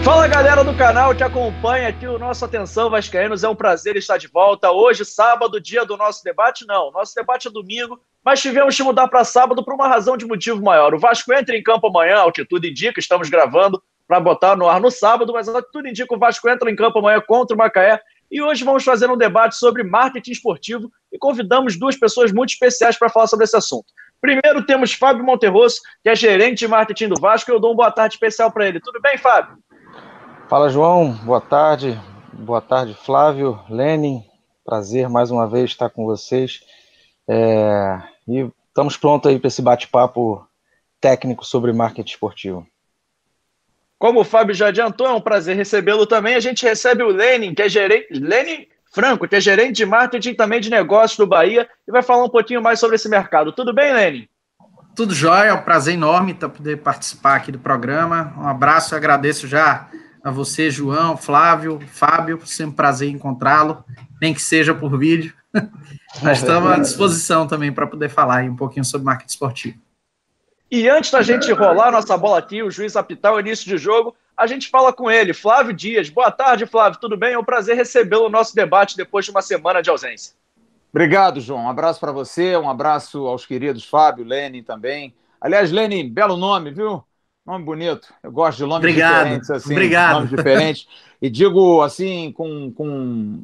Fala galera do canal que acompanha aqui o nosso Atenção Vascaínos, é um prazer estar de volta. Hoje, sábado, dia do nosso debate, não, nosso debate é domingo, mas tivemos que mudar para sábado por uma razão de motivo maior. O Vasco entra em campo amanhã, ao que tudo indica, estamos gravando para botar no ar no sábado, mas ao que tudo indica, o Vasco entra em campo amanhã contra o Macaé e hoje vamos fazer um debate sobre marketing esportivo e convidamos duas pessoas muito especiais para falar sobre esse assunto. Primeiro temos Fábio Monterroso, que é gerente de marketing do Vasco, e eu dou uma boa tarde especial para ele. Tudo bem, Fábio? Fala, João. Boa tarde, Flávio, Lenin. Prazer mais uma vez estar com vocês. E estamos prontos aí para esse bate-papo técnico sobre marketing esportivo. Como o Fábio já adiantou, é um prazer recebê-lo também. A gente recebe o Lenin, que é Lenin Franco, que é gerente de marketing também de negócios do Bahia, e vai falar um pouquinho mais sobre esse mercado. Tudo bem, Lenin? Tudo jóia, é um prazer enorme poder participar aqui do programa. Um abraço, eu agradeço já a você, João, Flávio, Fábio, sempre um prazer encontrá-lo, nem que seja por vídeo. Nós estamos à disposição também para poder falar aí um pouquinho sobre marketing esportivo. E antes da gente rolar nossa bola aqui, o juiz apitar o início de jogo, a gente fala com ele, Flávio Dias. Boa tarde, Flávio, tudo bem? É um prazer recebê-lo no nosso debate depois de uma semana de ausência. Obrigado, João. Um abraço para você, um abraço aos queridos Fábio, Lenin também. Aliás, Lenin, belo nome, viu? Nome bonito. Eu gosto de nomes diferentes, assim. Obrigado. Nomes diferentes. E digo assim, com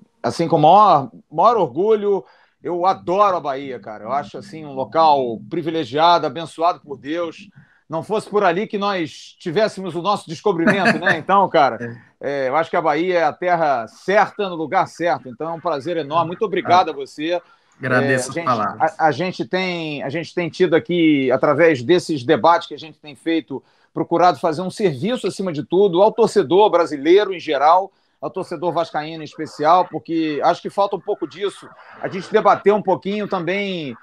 maior orgulho, eu adoro a Bahia, cara. Eu acho assim um local privilegiado, abençoado por Deus. Não fosse por ali que nós tivéssemos o nosso descobrimento, né? Então, cara, eu acho que a Bahia é a terra certa, no lugar certo. Então é um prazer enorme. Muito obrigado a você. Agradeço as palavras. A gente tem tido aqui, através desses debates que a gente tem feito, procurado fazer um serviço, acima de tudo, ao torcedor brasileiro em geral, ao torcedor vascaíno em especial, porque acho que falta um pouco disso. A gente debater um pouquinho também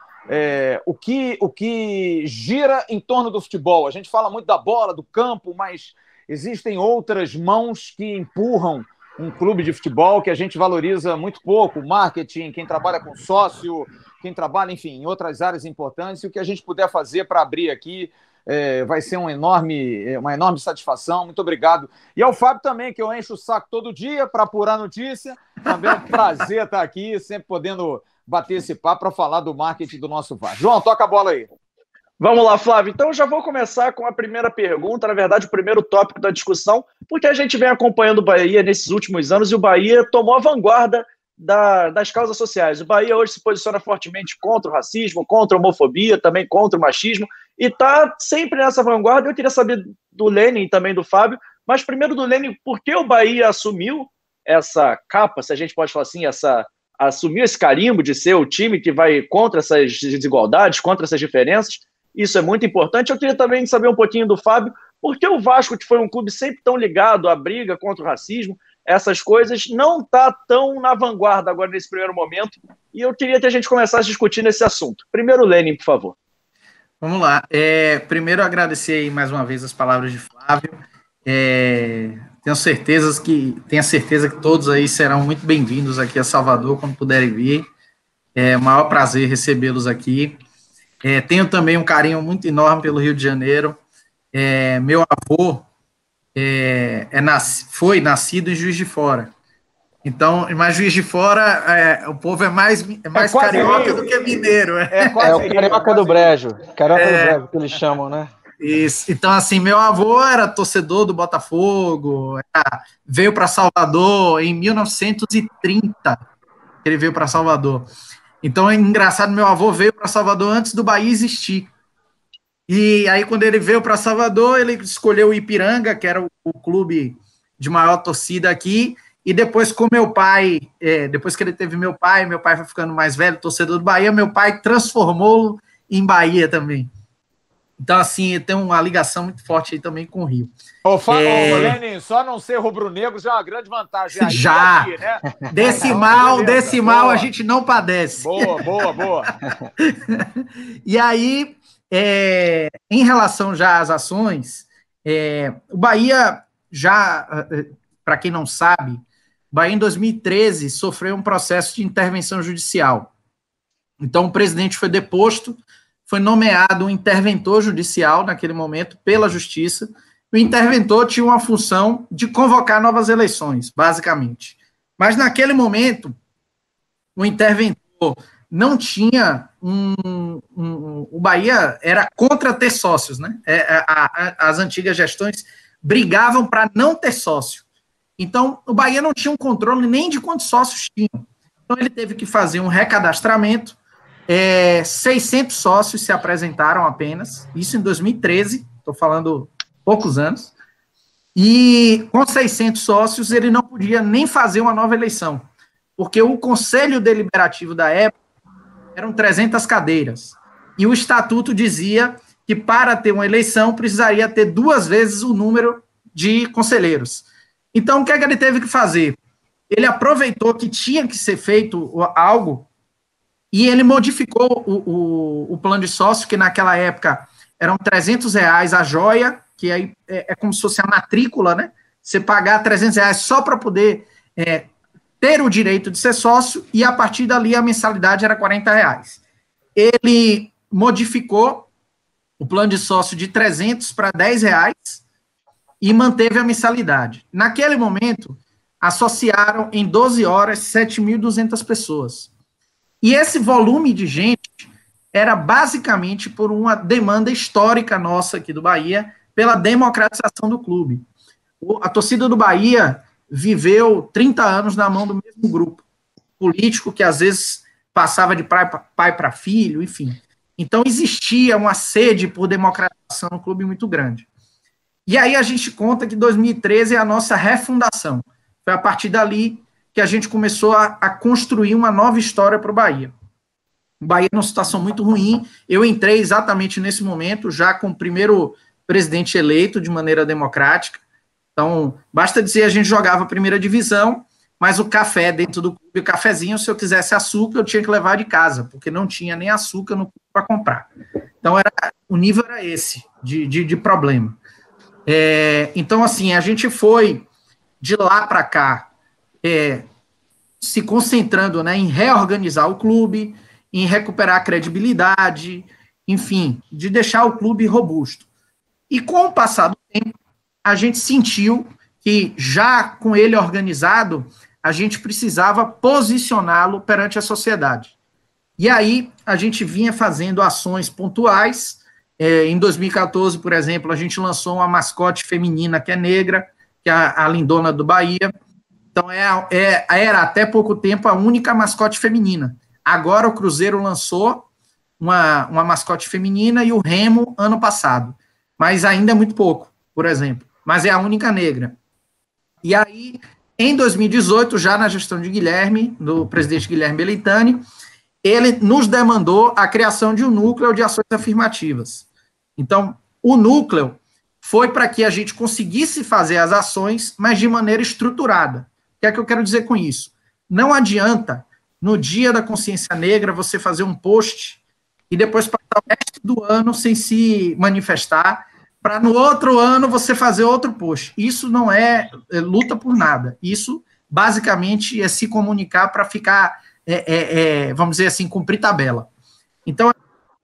o que gira em torno do futebol. A gente fala muito da bola, do campo, mas existem outras mãos que empurram um clube de futebol que a gente valoriza muito pouco, marketing, quem trabalha com sócio, quem trabalha, enfim, em outras áreas importantes, e o que a gente puder fazer para abrir aqui vai ser uma enorme satisfação. Muito obrigado. E ao Fábio também, que eu encho o saco todo dia para apurar notícia. Também é um prazer estar aqui, sempre podendo bater esse papo para falar do marketing do nosso Vasco. João, toca a bola aí. Vamos lá, Flávio. Então, já vou começar com a primeira pergunta, na verdade, o primeiro tópico da discussão, porque a gente vem acompanhando o Bahia nesses últimos anos e o Bahia tomou a vanguarda das causas sociais. O Bahia hoje se posiciona fortemente contra o racismo, contra a homofobia, também contra o machismo, e está sempre nessa vanguarda. Eu queria saber do Lenin e também do Fábio, mas primeiro do Lenin, por que o Bahia assumiu essa capa, se a gente pode falar assim, assumiu esse carimbo de ser o time que vai contra essas desigualdades, contra essas diferenças? Isso é muito importante. Eu queria também saber um pouquinho do Fábio, por que o Vasco, que foi um clube sempre tão ligado à briga contra o racismo, essas coisas, não está tão na vanguarda agora nesse primeiro momento, e eu queria que a gente começasse discutindo esse assunto. Primeiro, Lenin, por favor. Vamos lá. Primeiro, agradecer aí mais uma vez as palavras de Flávio. Tenho certeza que todos aí serão muito bem-vindos aqui a Salvador, quando puderem vir. É um maior prazer recebê-los aqui. Tenho também um carinho muito enorme pelo Rio de Janeiro. Meu avô foi nascido em Juiz de Fora. Então, mas Juiz de Fora, o povo é mais carioca do que mineiro. É o carioca do Brejo. Carioca do Brejo, que eles chamam, né? Isso. Então, assim, meu avô era torcedor do Botafogo, veio para Salvador em 1930. Ele veio para Salvador. Então, é engraçado, meu avô veio para Salvador antes do Bahia existir. E aí, quando ele veio para Salvador, ele escolheu o Ipiranga, que era o clube de maior torcida aqui, e depois com meu pai, depois que ele teve meu pai foi ficando mais velho, torcedor do Bahia, meu pai transformou-o em Bahia também. Então, assim, tem uma ligação muito forte aí também com o Rio. Lenin, só não ser rubro-negro já é uma grande vantagem. Já! Aqui, né? Decimal, a gente não padece. Boa. E aí, em relação já às ações, o Bahia já, para quem não sabe, o Bahia em 2013 sofreu um processo de intervenção judicial. Então, o presidente foi deposto, foi nomeado um interventor judicial naquele momento pela Justiça. O interventor tinha uma função de convocar novas eleições, basicamente. Mas, naquele momento, o interventor não tinha o Bahia era contra ter sócios, né? As antigas gestões brigavam para não ter sócio. Então, o Bahia não tinha um controle nem de quantos sócios tinham. Então, ele teve que fazer um recadastramento. 600 sócios se apresentaram apenas, isso em 2013, estou falando poucos anos, e com 600 sócios ele não podia nem fazer uma nova eleição, porque o Conselho Deliberativo da época eram 300 cadeiras, e o estatuto dizia que para ter uma eleição precisaria ter 2 vezes o número de conselheiros. Então, o que é que ele teve que fazer? Ele aproveitou que tinha que ser feito algo e ele modificou o plano de sócio, que naquela época eram R$300 a joia, que aí é como se fosse a matrícula, né? Você pagar R$300 só para poder ter o direito de ser sócio, e a partir dali a mensalidade era R$40. Ele modificou o plano de sócio de 300 para R$10 e manteve a mensalidade. Naquele momento, associaram em 12 horas 7.200 pessoas. E esse volume de gente era basicamente por uma demanda histórica nossa aqui do Bahia, pela democratização do clube. A torcida do Bahia viveu 30 anos na mão do mesmo grupo político, que às vezes passava de pai para filho, enfim. Então existia uma sede por democratização no clube muito grande. E aí a gente conta que 2013 é a nossa refundação. Foi a partir dali que a gente começou a construir uma nova história para o Bahia. O Bahia numa situação muito ruim. Eu entrei exatamente nesse momento, já com o primeiro presidente eleito de maneira democrática. Então, basta dizer, a gente jogava a primeira divisão, mas o café dentro do clube, o cafezinho, se eu quisesse açúcar, eu tinha que levar de casa, porque não tinha nem açúcar no clube para comprar. Então, o nível era esse, de problema. Então, assim, a gente foi de lá para cá, se concentrando, né, em reorganizar o clube, em recuperar a credibilidade, enfim, de deixar o clube robusto. E com o passar do tempo, a gente sentiu que, já com ele organizado, a gente precisava posicioná-lo perante a sociedade. E aí, a gente vinha fazendo ações pontuais. Em 2014, por exemplo, a gente lançou uma mascote feminina que é negra, que é a Lindona do Bahia. Então, era até pouco tempo a única mascote feminina. Agora o Cruzeiro lançou uma mascote feminina e o Remo ano passado. Mas ainda é muito pouco, por exemplo. Mas é a única negra. E aí, em 2018, já na gestão de Guilherme, do presidente Guilherme Belintani, ele nos demandou a criação de um núcleo de ações afirmativas. Então, o núcleo foi para que a gente conseguisse fazer as ações, mas de maneira estruturada. O que é que eu quero dizer com isso? Não adianta, no dia da consciência negra, você fazer um post e depois passar o resto do ano sem se manifestar, para no outro ano você fazer outro post. Isso não é luta por nada. Isso, basicamente, é se comunicar para ficar, vamos dizer assim, cumprir tabela. Então,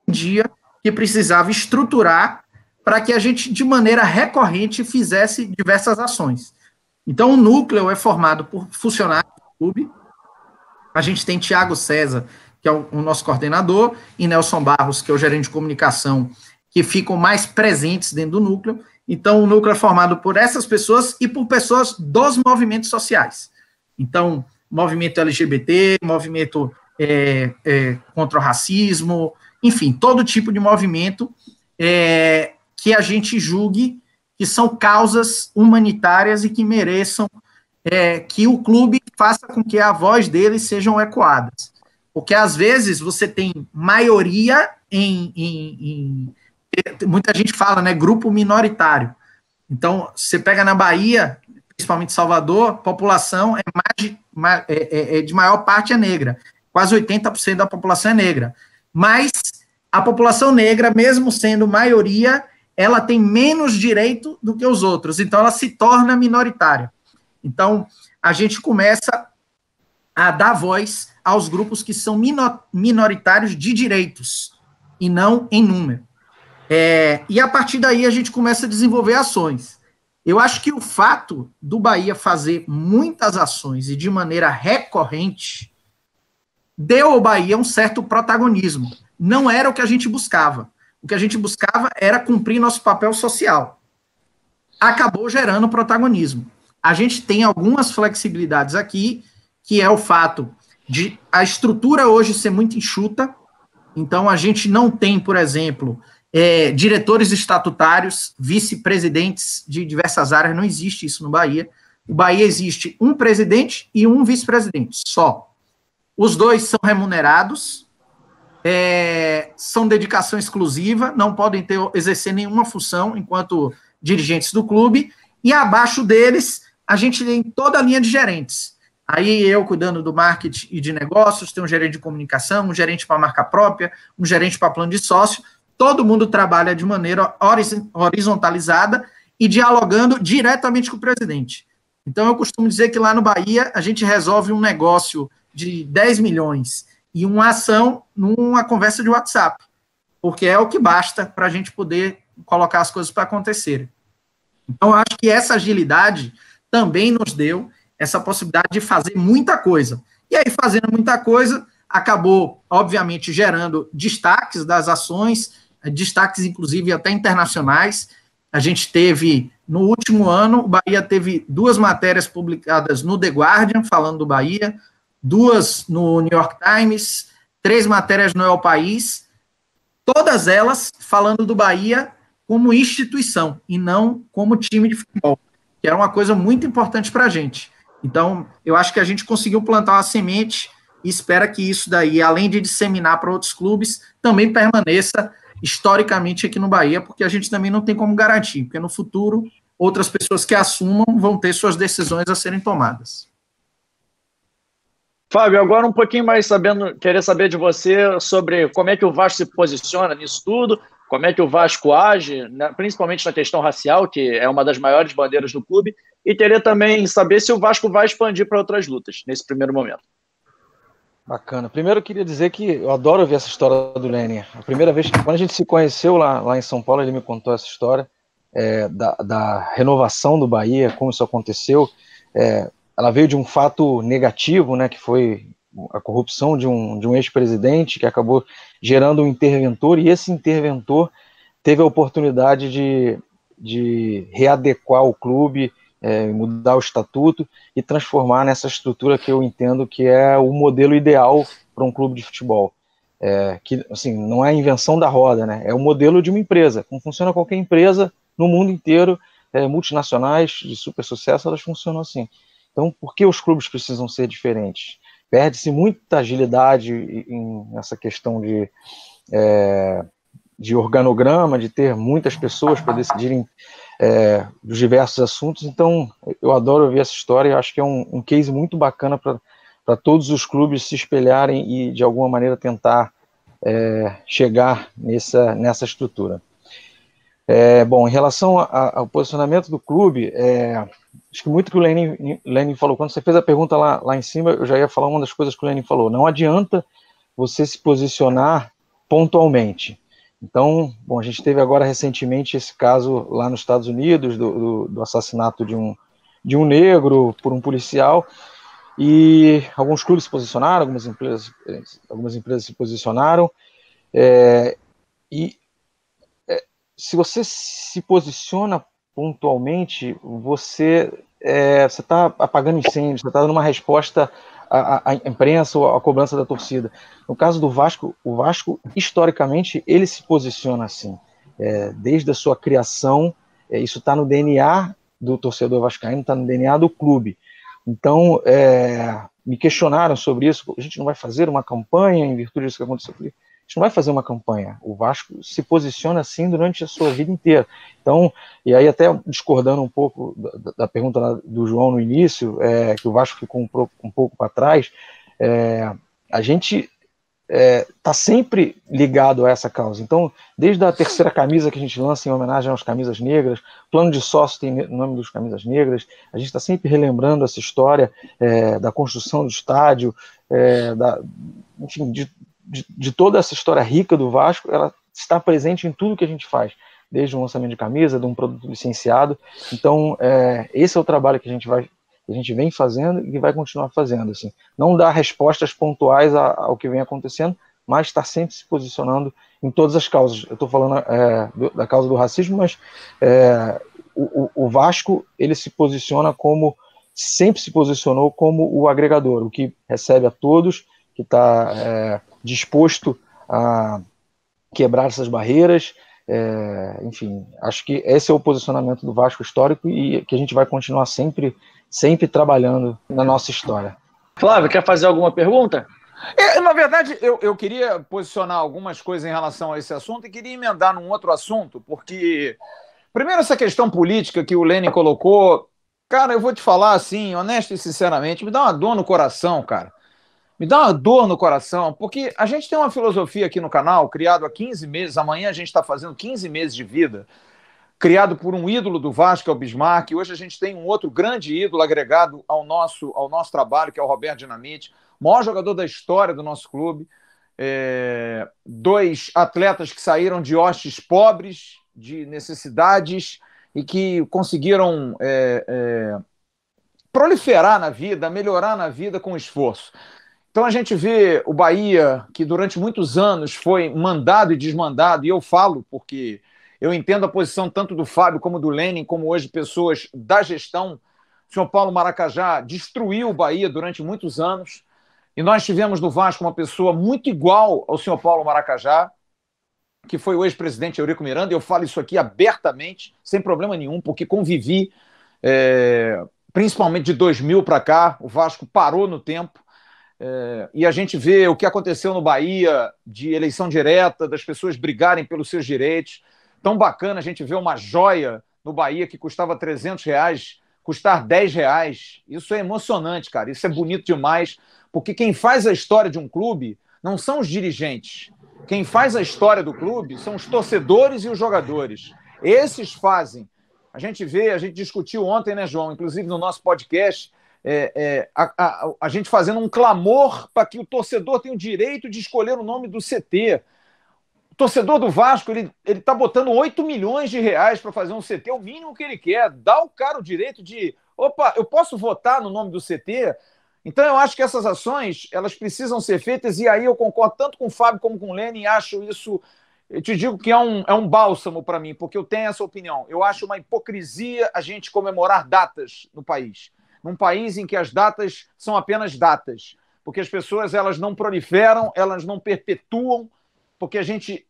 um dia que precisava estruturar para que a gente, de maneira recorrente, fizesse diversas ações. Então, o núcleo é formado por funcionários do clube. A gente tem Tiago César, que é o nosso coordenador, e Nelson Barros, que é o gerente de comunicação, que ficam mais presentes dentro do núcleo. Então, o núcleo é formado por essas pessoas e por pessoas dos movimentos sociais. Então, movimento LGBT, movimento contra o racismo, enfim, todo tipo de movimento que a gente julgue que são causas humanitárias e que mereçam que o clube faça com que a voz deles sejam ecoadas. Porque, às vezes, você tem maioria muita gente fala, né, grupo minoritário. Então, você pega na Bahia, principalmente Salvador, a população de maior parte é negra. Quase 80% da população é negra. Mas a população negra, mesmo sendo maioria, ela tem menos direito do que os outros. Então, ela se torna minoritária. Então, a gente começa a dar voz aos grupos que são minoritários de direitos, e não em número. E a partir daí a gente começa a desenvolver ações. Eu acho que o fato do Bahia fazer muitas ações e de maneira recorrente deu ao Bahia um certo protagonismo. Não era o que a gente buscava. O que a gente buscava era cumprir nosso papel social. Acabou gerando protagonismo. A gente tem algumas flexibilidades aqui, que é o fato de a estrutura hoje ser muito enxuta. Então, a gente não tem, por exemplo, diretores estatutários, vice-presidentes de diversas áreas, não existe isso no Bahia. No Bahia existe um presidente e um vice-presidente, só. Os dois são remunerados, são dedicação exclusiva, não podem exercer nenhuma função enquanto dirigentes do clube, e abaixo deles a gente tem toda a linha de gerentes. Aí eu cuidando do marketing e de negócios, tem um gerente de comunicação, um gerente para marca própria, um gerente para plano de sócio, todo mundo trabalha de maneira horizontalizada e dialogando diretamente com o presidente. Então, eu costumo dizer que lá no Bahia, a gente resolve um negócio de 10 milhões e uma ação numa conversa de WhatsApp, porque é o que basta para a gente poder colocar as coisas para acontecerem. Então, eu acho que essa agilidade também nos deu essa possibilidade de fazer muita coisa. E aí, fazendo muita coisa, acabou, obviamente, gerando destaques das ações, destaques, inclusive, até internacionais. A gente teve, no último ano, o Bahia teve 2 matérias publicadas no The Guardian, falando do Bahia, 2 no New York Times, 3 matérias no El País, todas elas falando do Bahia como instituição, e não como time de futebol, que era uma coisa muito importante para a gente. Então, eu acho que a gente conseguiu plantar uma semente e espera que isso daí, além de disseminar para outros clubes, também permaneça historicamente aqui no Bahia, porque a gente também não tem como garantir, porque no futuro outras pessoas que assumam vão ter suas decisões a serem tomadas. Fábio, agora um pouquinho mais querer saber de você sobre como é que o Vasco se posiciona nisso tudo, como é que o Vasco age, né, principalmente na questão racial, que é uma das maiores bandeiras do clube, e querer também saber se o Vasco vai expandir para outras lutas nesse primeiro momento. Bacana. Primeiro eu queria dizer que eu adoro ouvir essa história do Lênin. A primeira vez que, quando a gente se conheceu lá em São Paulo, ele me contou essa história da renovação do Bahia, como isso aconteceu. Ela veio de um fato negativo, né, que foi a corrupção de um ex-presidente, que acabou gerando um interventor, e esse interventor teve a oportunidade de readequar o clube, mudar o estatuto e transformar nessa estrutura que eu entendo que é o modelo ideal para um clube de futebol. Que assim, não é a invenção da roda, né? É o modelo de uma empresa, como funciona qualquer empresa no mundo inteiro, multinacionais de super sucesso, elas funcionam assim. Então, por que os clubes precisam ser diferentes? Perde-se muita agilidade nessa questão de organograma, de ter muitas pessoas para decidirem dos diversos assuntos. Então, eu adoro ouvir essa história, eu acho que é um case muito bacana para todos os clubes se espelharem e, de alguma maneira, tentar chegar nessa estrutura. Bom, em relação ao posicionamento do clube, acho que muito que o Lênin falou, quando você fez a pergunta lá em cima, eu já ia falar uma das coisas que o Lênin falou, não adianta você se posicionar pontualmente. Então, bom, a gente teve agora recentemente esse caso lá nos Estados Unidos, do assassinato de um negro por um policial, e alguns clubes se posicionaram, algumas empresas se posicionaram, se você se posiciona pontualmente, você está apagando incêndio, você está dando uma resposta à imprensa ou à cobrança da torcida. No caso do Vasco, o Vasco, historicamente, ele se posiciona assim. Desde a sua criação, isso está no DNA do torcedor vascaíno, está no DNA do clube. Então, me questionaram sobre isso, a gente não vai fazer uma campanha em virtude disso que aconteceu aqui. A gente não vai fazer uma campanha, o Vasco se posiciona assim durante a sua vida inteira. Então, e aí até discordando um pouco da pergunta do João no início, que o Vasco ficou um pouco para trás, a gente está sempre ligado a essa causa. Então, desde a terceira camisa que a gente lança em homenagem às camisas negras, plano de sócio tem o nome dos camisas negras, a gente está sempre relembrando essa história da construção do estádio, enfim, de toda essa história rica do Vasco, ela está presente em tudo que a gente faz, desde o lançamento de camisa, de um produto licenciado. Então, esse é o trabalho que a gente vem fazendo e vai continuar fazendo. Assim. Não dar respostas pontuais ao que vem acontecendo, mas estar sempre se posicionando em todas as causas. Eu estou falando da causa do racismo, mas o Vasco, ele se posiciona sempre se posicionou como o agregador, o que recebe a todos, que está disposto a quebrar essas barreiras. Enfim, acho que esse é o posicionamento do Vasco histórico e que a gente vai continuar sempre trabalhando na nossa história. Flávio, quer fazer alguma pergunta? Na verdade, eu queria posicionar algumas coisas em relação a esse assunto e queria emendar num outro assunto, porque, primeiro, essa questão política que o Lenin colocou, cara, eu vou te falar assim, honesto e sinceramente, me dá uma dor no coração, cara. Me dá uma dor no coração, porque a gente tem uma filosofia aqui no canal, criado há 15 meses, amanhã a gente está fazendo 15 meses de vida, criado por um ídolo do Vasco, que é o Bismarck. Hoje a gente tem um outro grande ídolo agregado ao nosso trabalho, que é o Roberto Dinamite, maior jogador da história do nosso clube. Dois atletas que saíram de hostes pobres, de necessidades, e que conseguiram proliferar na vida, melhorar na vida com esforço. Então a gente vê o Bahia, que durante muitos anos foi mandado e desmandado, e eu falo porque eu entendo a posição tanto do Fábio como do Lenin, como hoje pessoas da gestão. O senhor Paulo Maracajá destruiu o Bahia durante muitos anos, e nós tivemos no Vasco uma pessoa muito igual ao senhor Paulo Maracajá, que foi o ex-presidente Eurico Miranda. Eu falo isso aqui abertamente, sem problema nenhum, porque convivi, principalmente de 2000 para cá, o Vasco parou no tempo. E a gente vê o que aconteceu no Bahia, de eleição direta, das pessoas brigarem pelos seus direitos. Tão bacana a gente ver uma joia no Bahia que custava R$300, custar R$10. Isso é emocionante, cara. Isso é bonito demais, porque quem faz a história de um clube não são os dirigentes. Quem faz a história do clube são os torcedores e os jogadores. Esses fazem. A gente discutiu ontem, né, João? Inclusive no nosso podcast, a gente fazendo um clamor para que o torcedor tenha o direito de escolher o nome do CT. O torcedor do Vasco, ele está botando R$8 milhões para fazer um CT, o mínimo que ele quer. Dá ao cara o direito de, opa, eu posso votar no nome do CT? Então eu acho que essas ações, elas precisam ser feitas, e aí eu concordo tanto com o Fábio como com o Lenin, acho isso, eu te digo que é um bálsamo para mim, porque eu tenho essa opinião. Eu acho uma hipocrisia a gente comemorar datas no país. Num país em que as datas são apenas datas, porque as pessoas, elas não proliferam, elas não perpetuam, porque a gente,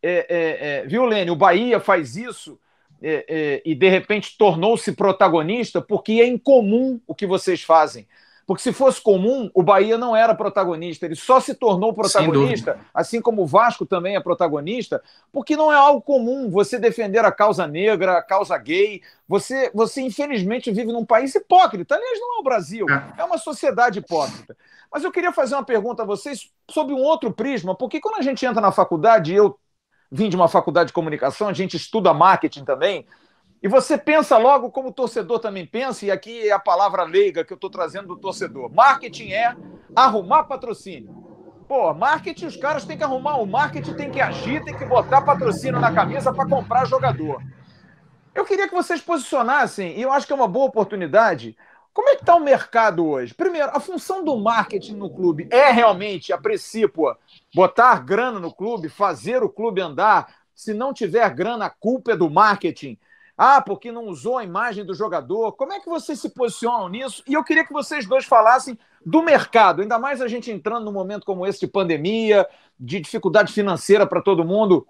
viu, Lênin, o Bahia faz isso e de repente tornou-se protagonista porque é incomum o que vocês fazem. Porque se fosse comum, o Bahia não era protagonista, ele só se tornou protagonista, assim como o Vasco também é protagonista, porque não é algo comum você defender a causa negra, a causa gay. Você infelizmente vive num país hipócrita. Aliás, não é o Brasil, é uma sociedade hipócrita. Mas eu queria fazer uma pergunta a vocês sobre um outro prisma, porque quando a gente entra na faculdade, eu vim de uma faculdade de comunicação, a gente estuda marketing também, e você pensa logo como o torcedor também pensa, e aqui é a palavra leiga que eu estou trazendo do torcedor. Marketing é arrumar patrocínio. Pô, marketing, os caras têm que arrumar, o marketing tem que agir, tem que botar patrocínio na camisa para comprar jogador. Eu queria que vocês posicionassem, e eu acho que é uma boa oportunidade, como é que está o mercado hoje? Primeiro, a função do marketing no clube é realmente, a princípio, botar grana no clube, fazer o clube andar? Se não tiver grana, a culpa é do marketing. Porque não usou a imagem do jogador. Como é que vocês se posicionam nisso? E eu queria que vocês dois falassem do mercado, ainda mais a gente entrando num momento como esse de pandemia, de dificuldade financeira para todo mundo.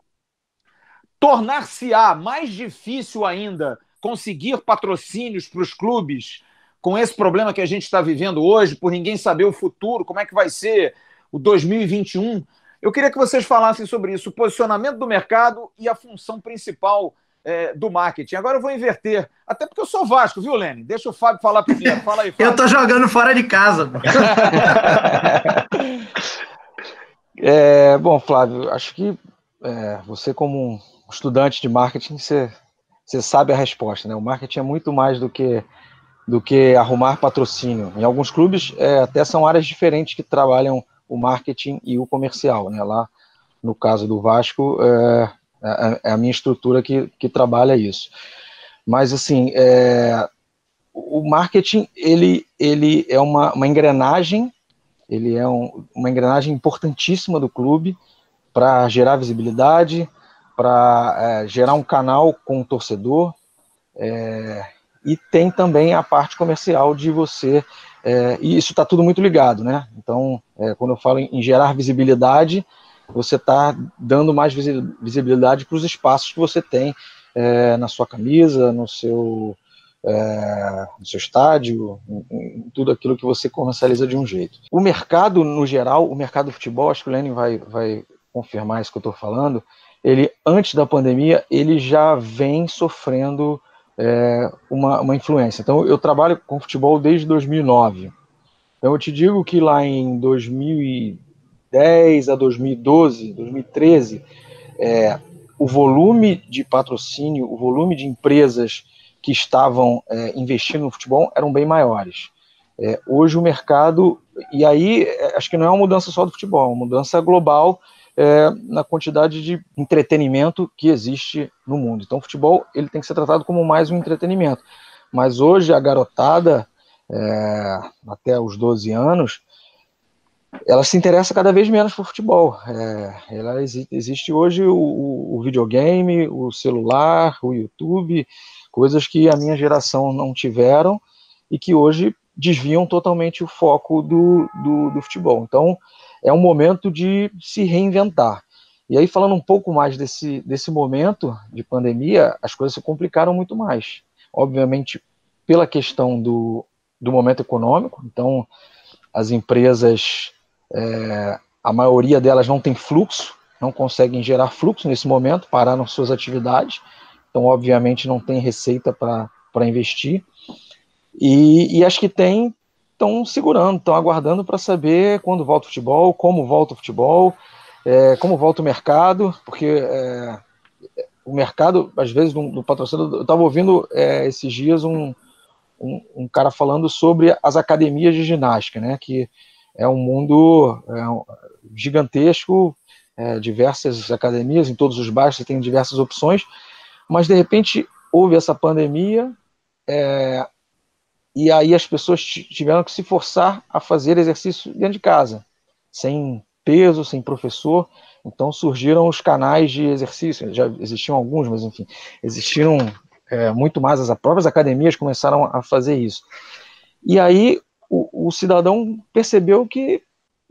Tornar-se-á mais difícil ainda conseguir patrocínios para os clubes com esse problema que a gente está vivendo hoje, por ninguém saber o futuro, como é que vai ser o 2021. Eu queria que vocês falassem sobre isso, o posicionamento do mercado e a função principal do marketing. Agora eu vou inverter, até porque eu sou Vasco, viu, Lenin? Deixa o Fábio falar primeiro. Fala aí, Fábio. Eu tô jogando fora de casa. Bom, Flávio, acho que você como um estudante de marketing, você sabe a resposta, né? O marketing é muito mais do que arrumar patrocínio. Em alguns clubes, até são áreas diferentes que trabalham o marketing e o comercial, né? Lá, no caso do Vasco, é a minha estrutura que trabalha isso. Mas, assim, o marketing, ele é uma engrenagem, ele é uma engrenagem importantíssima do clube para gerar visibilidade, para gerar um canal com o torcedor, e tem também a parte comercial de você, e isso está tudo muito ligado, né? Então, quando eu falo em gerar visibilidade, você está dando mais visibilidade para os espaços que você tem na sua camisa, no seu estádio, em tudo aquilo que você comercializa de um jeito. O mercado, no geral, o mercado do futebol, acho que o Lenin vai confirmar isso que eu estou falando, ele, antes da pandemia, ele já vem sofrendo uma influência. Então, eu trabalho com futebol desde 2009. Então, eu te digo que lá em 2010 a 2012, 2013, o volume de patrocínio, o volume de empresas que estavam investindo no futebol eram bem maiores. Hoje o mercado, e aí acho que não é uma mudança só do futebol, é uma mudança global na quantidade de entretenimento que existe no mundo. Então o futebol ele tem que ser tratado como mais um entretenimento. Mas hoje a garotada, até os 12 anos, ela se interessa cada vez menos por futebol. Existe hoje o videogame, o celular, o YouTube, coisas que a minha geração não tiveram e que hoje desviam totalmente o foco do futebol. Então, é um momento de se reinventar. E aí, falando um pouco mais desse momento de pandemia, as coisas se complicaram muito mais. Obviamente, pela questão do momento econômico. Então, as empresas, a maioria delas não tem fluxo, não conseguem gerar fluxo nesse momento, pararam suas atividades. Então, obviamente, não tem receita para investir. E as que estão segurando, estão aguardando para saber quando volta o futebol, como volta o futebol, como volta o mercado, porque o mercado, às vezes, do patrocinador, eu estava ouvindo esses dias um cara falando sobre as academias de ginástica, né, que é um mundo gigantesco, diversas academias, em todos os bairros você tem diversas opções, mas de repente houve essa pandemia, e aí as pessoas tiveram que se forçar a fazer exercício dentro de casa, sem peso, sem professor. Então surgiram os canais de exercício, já existiam alguns, mas enfim, existiram muito mais, as próprias academias começaram a fazer isso. E aí o cidadão percebeu que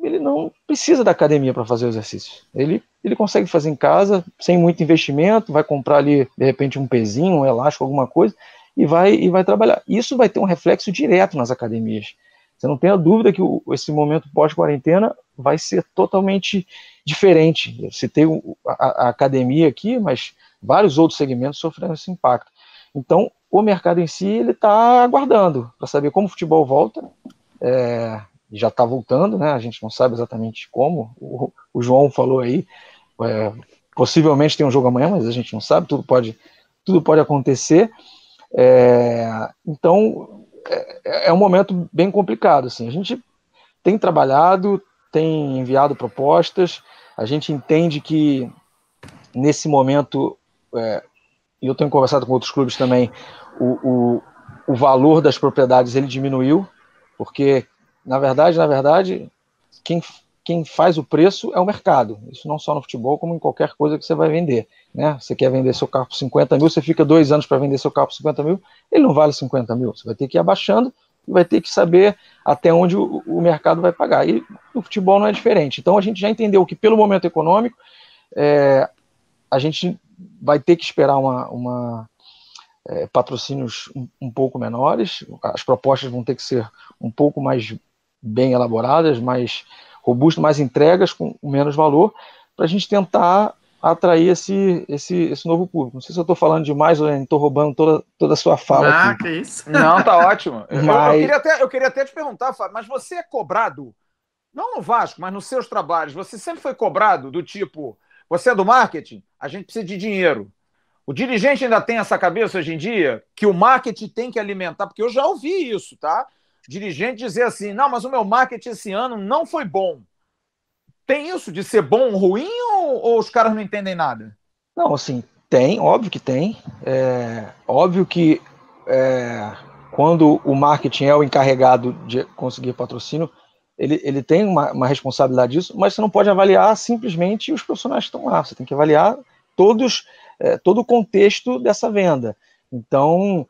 ele não precisa da academia para fazer o exercício. Ele consegue fazer em casa, sem muito investimento, vai comprar ali, de repente, um pezinho, um elástico, alguma coisa, e vai trabalhar. Isso vai ter um reflexo direto nas academias. Você não tenha dúvida que esse momento pós-quarentena vai ser totalmente diferente. Eu citei a academia aqui, mas vários outros segmentos sofreram esse impacto. Então, o mercado em si ele está aguardando para saber como o futebol volta. Já está voltando, né? A gente não sabe exatamente como. O João falou aí, possivelmente tem um jogo amanhã, mas a gente não sabe, tudo pode acontecer. Então, é um momento bem complicado. Assim. A gente tem trabalhado, tem enviado propostas, a gente entende que nesse momento, e eu tenho conversado com outros clubes também, o valor das propriedades ele diminuiu, porque na verdade, quem faz o preço é o mercado. Isso não só no futebol, como em qualquer coisa que você vai vender. Né? Você quer vender seu carro por 50 mil, você fica 2 anos para vender seu carro por 50 mil, ele não vale 50 mil. Você vai ter que ir abaixando e vai ter que saber até onde o mercado vai pagar. E no futebol não é diferente. Então a gente já entendeu que pelo momento econômico, a gente vai ter que esperar patrocínios um pouco menores, as propostas vão ter que ser um pouco mais bem elaboradas, mais robustas, mais entregas com menos valor, para a gente tentar atrair esse novo público. Não sei se eu estou falando demais ou estou roubando toda a sua fala aqui. Que isso? Não, tá ótimo. Mas... Eu queria até te perguntar, Fábio, mas você é cobrado não no Vasco, mas nos seus trabalhos, você sempre foi cobrado do tipo, você é do marketing? A gente precisa de dinheiro. O dirigente ainda tem essa cabeça hoje em dia que o marketing tem que alimentar, porque eu já ouvi isso, tá? Dirigente dizer assim, não, mas o meu marketing esse ano não foi bom. Tem isso de ser bom ou ruim ou os caras não entendem nada? Não, assim, tem, óbvio que tem. Óbvio que quando o marketing é o encarregado de conseguir patrocínio, ele tem uma responsabilidade disso, mas você não pode avaliar simplesmente os profissionais que estão lá. Você tem que avaliar todo o contexto dessa venda. Então,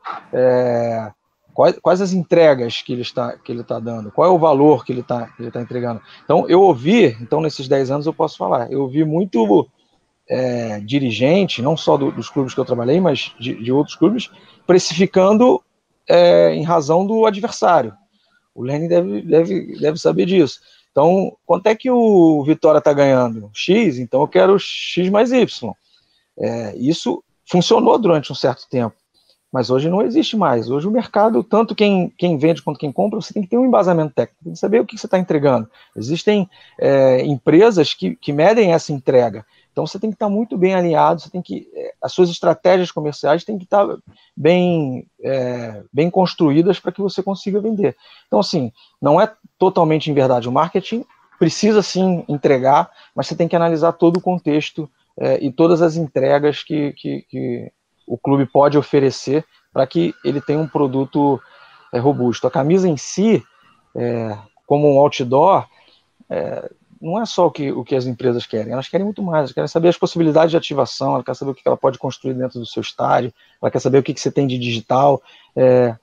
quais as entregas que ele está dando, qual é o valor que ele está entregando. Então, nesses 10 anos eu posso falar, eu ouvi muito dirigente, não só dos clubes que eu trabalhei, mas de outros clubes, precificando em razão do adversário. O Lenny deve saber disso. Então, quanto é que o Vitória está ganhando? X, então eu quero X mais Y. Isso funcionou durante um certo tempo, mas hoje não existe mais. Hoje o mercado, tanto quem vende quanto quem compra, você tem que ter um embasamento técnico, tem que saber o que você está entregando. Existem empresas que medem essa entrega, então você tem que estar muito bem alinhado, as suas estratégias comerciais têm que estar bem construídas para que você consiga vender. Então, assim, não é totalmente em verdade. O marketing precisa sim entregar, mas você tem que analisar todo o contexto e todas as entregas que o clube pode oferecer para que ele tenha um produto robusto. A camisa em si, como um outdoor, não é só o que as empresas querem, elas querem muito mais, elas querem saber as possibilidades de ativação, ela quer saber o que ela pode construir dentro do seu estádio, ela quer saber o que você tem de digital,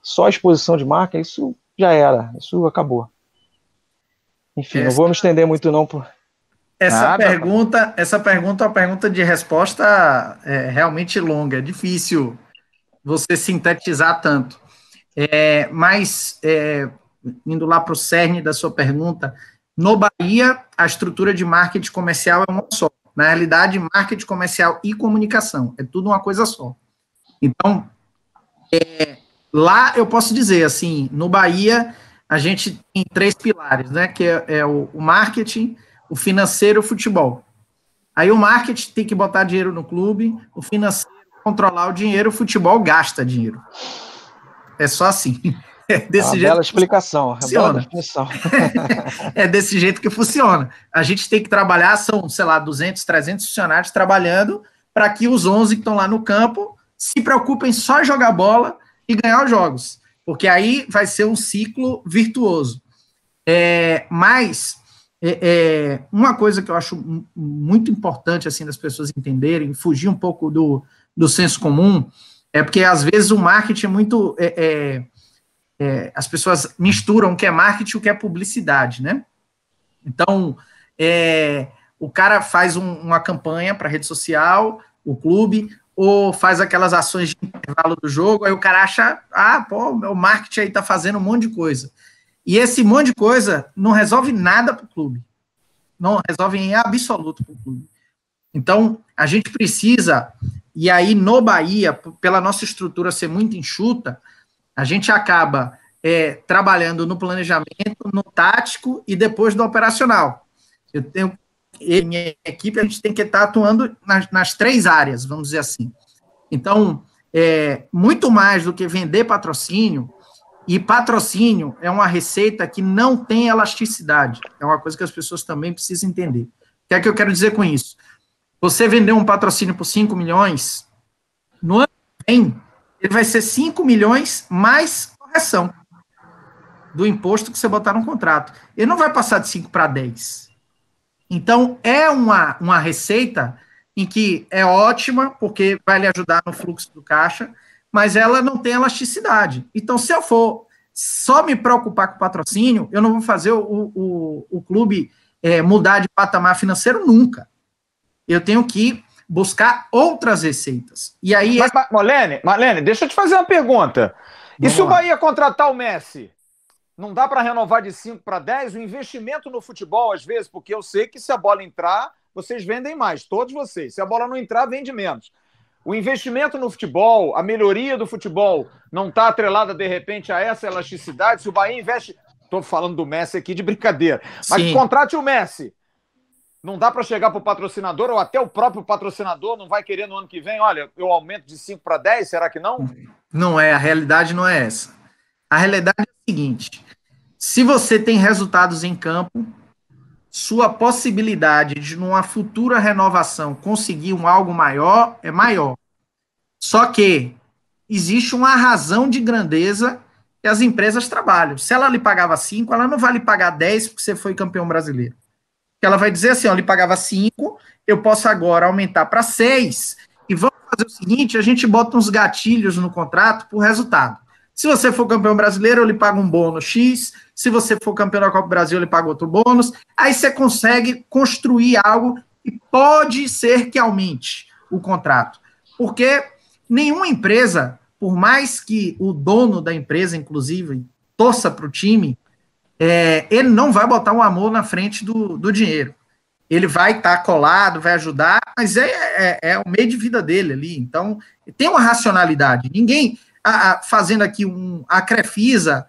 só a exposição de marca, isso já era, isso acabou. Enfim, não vou me estender muito não por... Essa pergunta é uma pergunta de resposta realmente longa, é difícil você sintetizar tanto. Mas, indo lá para o cerne da sua pergunta, no Bahia, a estrutura de marketing comercial é uma só. Na realidade, marketing comercial e comunicação, é tudo uma coisa só. Então, lá eu posso dizer, assim, no Bahia, a gente tem 3 pilares, né, que é o marketing, o financeiro e o futebol. Aí o marketing tem que botar dinheiro no clube, o financeiro controlar o dinheiro, o futebol gasta dinheiro. É só assim. Bela explicação, bela definição. É desse jeito que funciona. A gente tem que trabalhar, são, sei lá, 200, 300 funcionários trabalhando para que os 11 que estão lá no campo se preocupem só em jogar bola e ganhar os jogos. Porque aí vai ser um ciclo virtuoso. Mas uma coisa que eu acho muito importante assim, das pessoas entenderem, fugir um pouco do senso comum, é porque às vezes o marketing é muito... as pessoas misturam o que é marketing e o que é publicidade, né? Então, o cara faz uma campanha para rede social, o clube, ou faz aquelas ações de intervalo do jogo, aí o cara acha, o marketing aí tá fazendo um monte de coisa. E esse monte de coisa não resolve nada para o clube. Não resolve em absoluto para o clube. Então, a gente precisa, e aí no Bahia, pela nossa estrutura ser muito enxuta, a gente acaba trabalhando no planejamento, no tático e depois no operacional. Minha equipe, a gente tem que estar atuando nas 3 áreas, vamos dizer assim. Então, muito mais do que vender patrocínio, e patrocínio é uma receita que não tem elasticidade. É uma coisa que as pessoas também precisam entender. O que é que eu quero dizer com isso? Você vender um patrocínio por 5 milhões, no ano que vem, ele vai ser 5 milhões mais correção do imposto que você botar no contrato. Ele não vai passar de 5 para 10. Então, é uma receita em que é ótima, porque vai lhe ajudar no fluxo do caixa, mas ela não tem elasticidade. Então, se eu for só me preocupar com o patrocínio, eu não vou fazer o clube mudar de patamar financeiro nunca. Eu tenho que buscar outras receitas. E aí... Marlene, deixa eu te fazer uma pergunta. E se o Bahia contratar o Messi? Não dá para renovar de 5 para 10? O investimento no futebol, às vezes, porque eu sei que se a bola entrar, vocês vendem mais, todos vocês. Se a bola não entrar, vende menos. O investimento no futebol, a melhoria do futebol, não está atrelada, de repente, a essa elasticidade? Se o Bahia investe estou falando do Messi aqui de brincadeira. Mas Sim. contrate o Messi. Não dá para chegar para o patrocinador, ou até o próprio patrocinador não vai querer no ano que vem, olha, eu aumento de 5 para 10, será que não? Não é, a realidade não é essa. A realidade é a seguinte: se você tem resultados em campo, sua possibilidade de, numa futura renovação, conseguir algo maior é maior. Só que existe uma razão de grandeza que as empresas trabalham. Se ela lhe pagava 5, ela não vai lhe pagar 10 porque você foi campeão brasileiro. Ela vai dizer assim, ó, lhe pagava 5, eu posso agora aumentar para 6, e vamos fazer o seguinte, a gente bota uns gatilhos no contrato por resultado. Se você for campeão brasileiro, eu lhe pago um bônus X, se você for campeão da Copa do Brasil, eu lhe pago outro bônus, aí você consegue construir algo que pode ser que aumente o contrato. Porque nenhuma empresa, por mais que o dono da empresa, inclusive, torça para o time, ele não vai botar um amor na frente do dinheiro. Ele vai estar colado, vai ajudar, mas é o meio de vida dele ali. Então, tem uma racionalidade. Ninguém, fazendo aqui a Crefisa,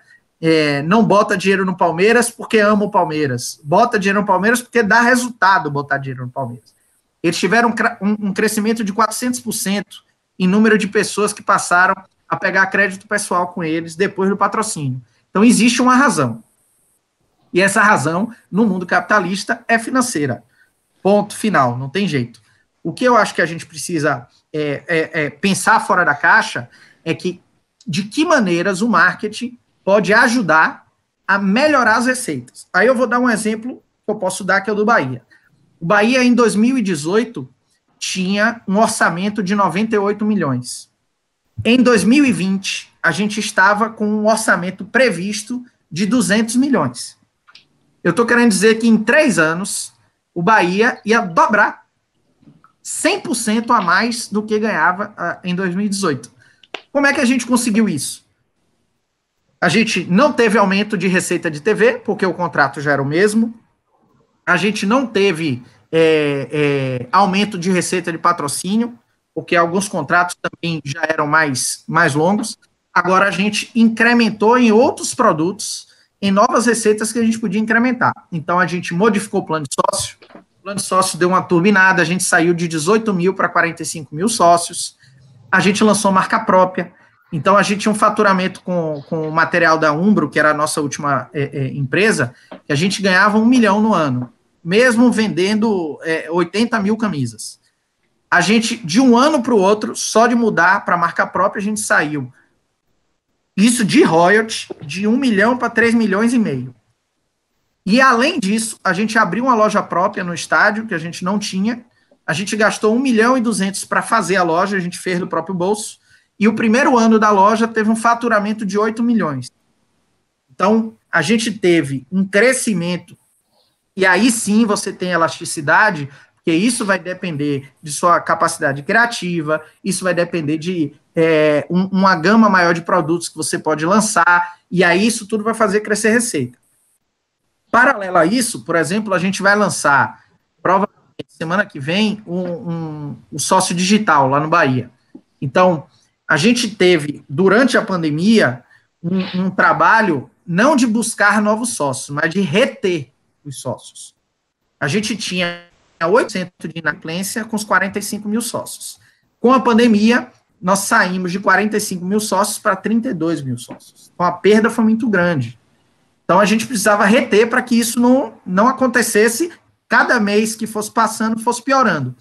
não bota dinheiro no Palmeiras porque ama o Palmeiras. Bota dinheiro no Palmeiras porque dá resultado botar dinheiro no Palmeiras. Eles tiveram um crescimento de 400% em número de pessoas que passaram a pegar crédito pessoal com eles depois do patrocínio. Então, existe uma razão. E essa razão, no mundo capitalista, é financeira. Ponto final, não tem jeito. O que eu acho que a gente precisa pensar fora da caixa é que, de que maneiras o marketing pode ajudar a melhorar as receitas. Aí eu vou dar um exemplo que eu posso dar, que é o do Bahia. O Bahia, em 2018, tinha um orçamento de 98 milhões. Em 2020, a gente estava com um orçamento previsto de 200 milhões. Eu estou querendo dizer que em 3 anos, o Bahia ia dobrar 100% a mais do que ganhava em 2018. Como é que a gente conseguiu isso? A gente não teve aumento de receita de TV, porque o contrato já era o mesmo. A gente não teve aumento de receita de patrocínio, porque alguns contratos também já eram mais longos. Agora a gente incrementou em outros produtos, em novas receitas que a gente podia incrementar. Então, a gente modificou o plano de sócio. O plano de sócio deu uma turbinada, a gente saiu de 18 mil para 45 mil sócios. A gente lançou marca própria. Então, a gente tinha um faturamento com o material da Umbro, que era a nossa última empresa, que a gente ganhava 1 milhão no ano, mesmo vendendo 80 mil camisas. A gente, de um ano para o outro, só de mudar para marca própria, a gente saiu. Isso de royalties, de 1 milhão para 3 milhões e meio. E, além disso, a gente abriu uma loja própria no estádio, que a gente não tinha. A gente gastou 1 milhão e 200 para fazer a loja, a gente fez do próprio bolso. E o primeiro ano da loja teve um faturamento de 8 milhões. Então, a gente teve um crescimento, e aí sim você tem elasticidade, porque isso vai depender de sua capacidade criativa, isso vai depender de uma gama maior de produtos que você pode lançar, e aí isso tudo vai fazer crescer receita. Paralelo a isso, por exemplo, a gente vai lançar, provavelmente semana que vem, um sócio digital lá no Bahia. Então, a gente teve, durante a pandemia, um trabalho não de buscar novos sócios, mas de reter os sócios. A gente tinha 8% de inadimplência com os 45 mil sócios. Com a pandemia, nós saímos de 45 mil sócios para 32 mil sócios. Então, a perda foi muito grande. Então, a gente precisava reter para que isso não acontecesse, cada mês que fosse passando, fosse piorando.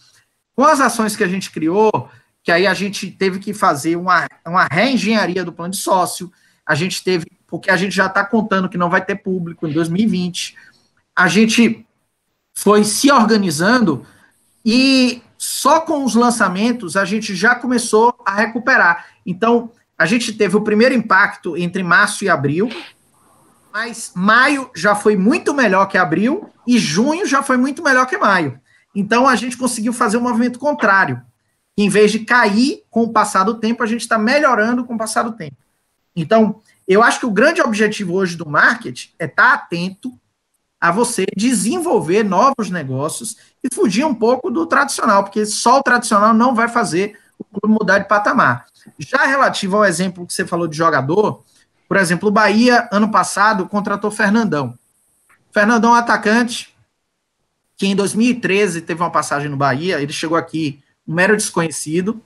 Com as ações que a gente criou, que aí a gente teve que fazer uma reengenharia do plano de sócio, a gente teve, porque a gente já está contando que não vai ter público em 2020, a gente foi se organizando e só com os lançamentos a gente já começou a recuperar. Então, a gente teve o primeiro impacto entre março e abril, mas maio já foi muito melhor que abril e junho já foi muito melhor que maio. Então, a gente conseguiu fazer um movimento contrário. Em vez de cair com o passar do tempo, a gente está melhorando com o passar do tempo. Então, eu acho que o grande objetivo hoje do marketing é estar atento a você desenvolver novos negócios e fugir um pouco do tradicional, porque só o tradicional não vai fazer o clube mudar de patamar. Já relativo ao exemplo que você falou de jogador, Por exemplo, o Bahia, ano passado, contratou Fernandão. Fernandão é um atacante que em 2013 teve uma passagem no Bahia, ele chegou aqui um mero desconhecido,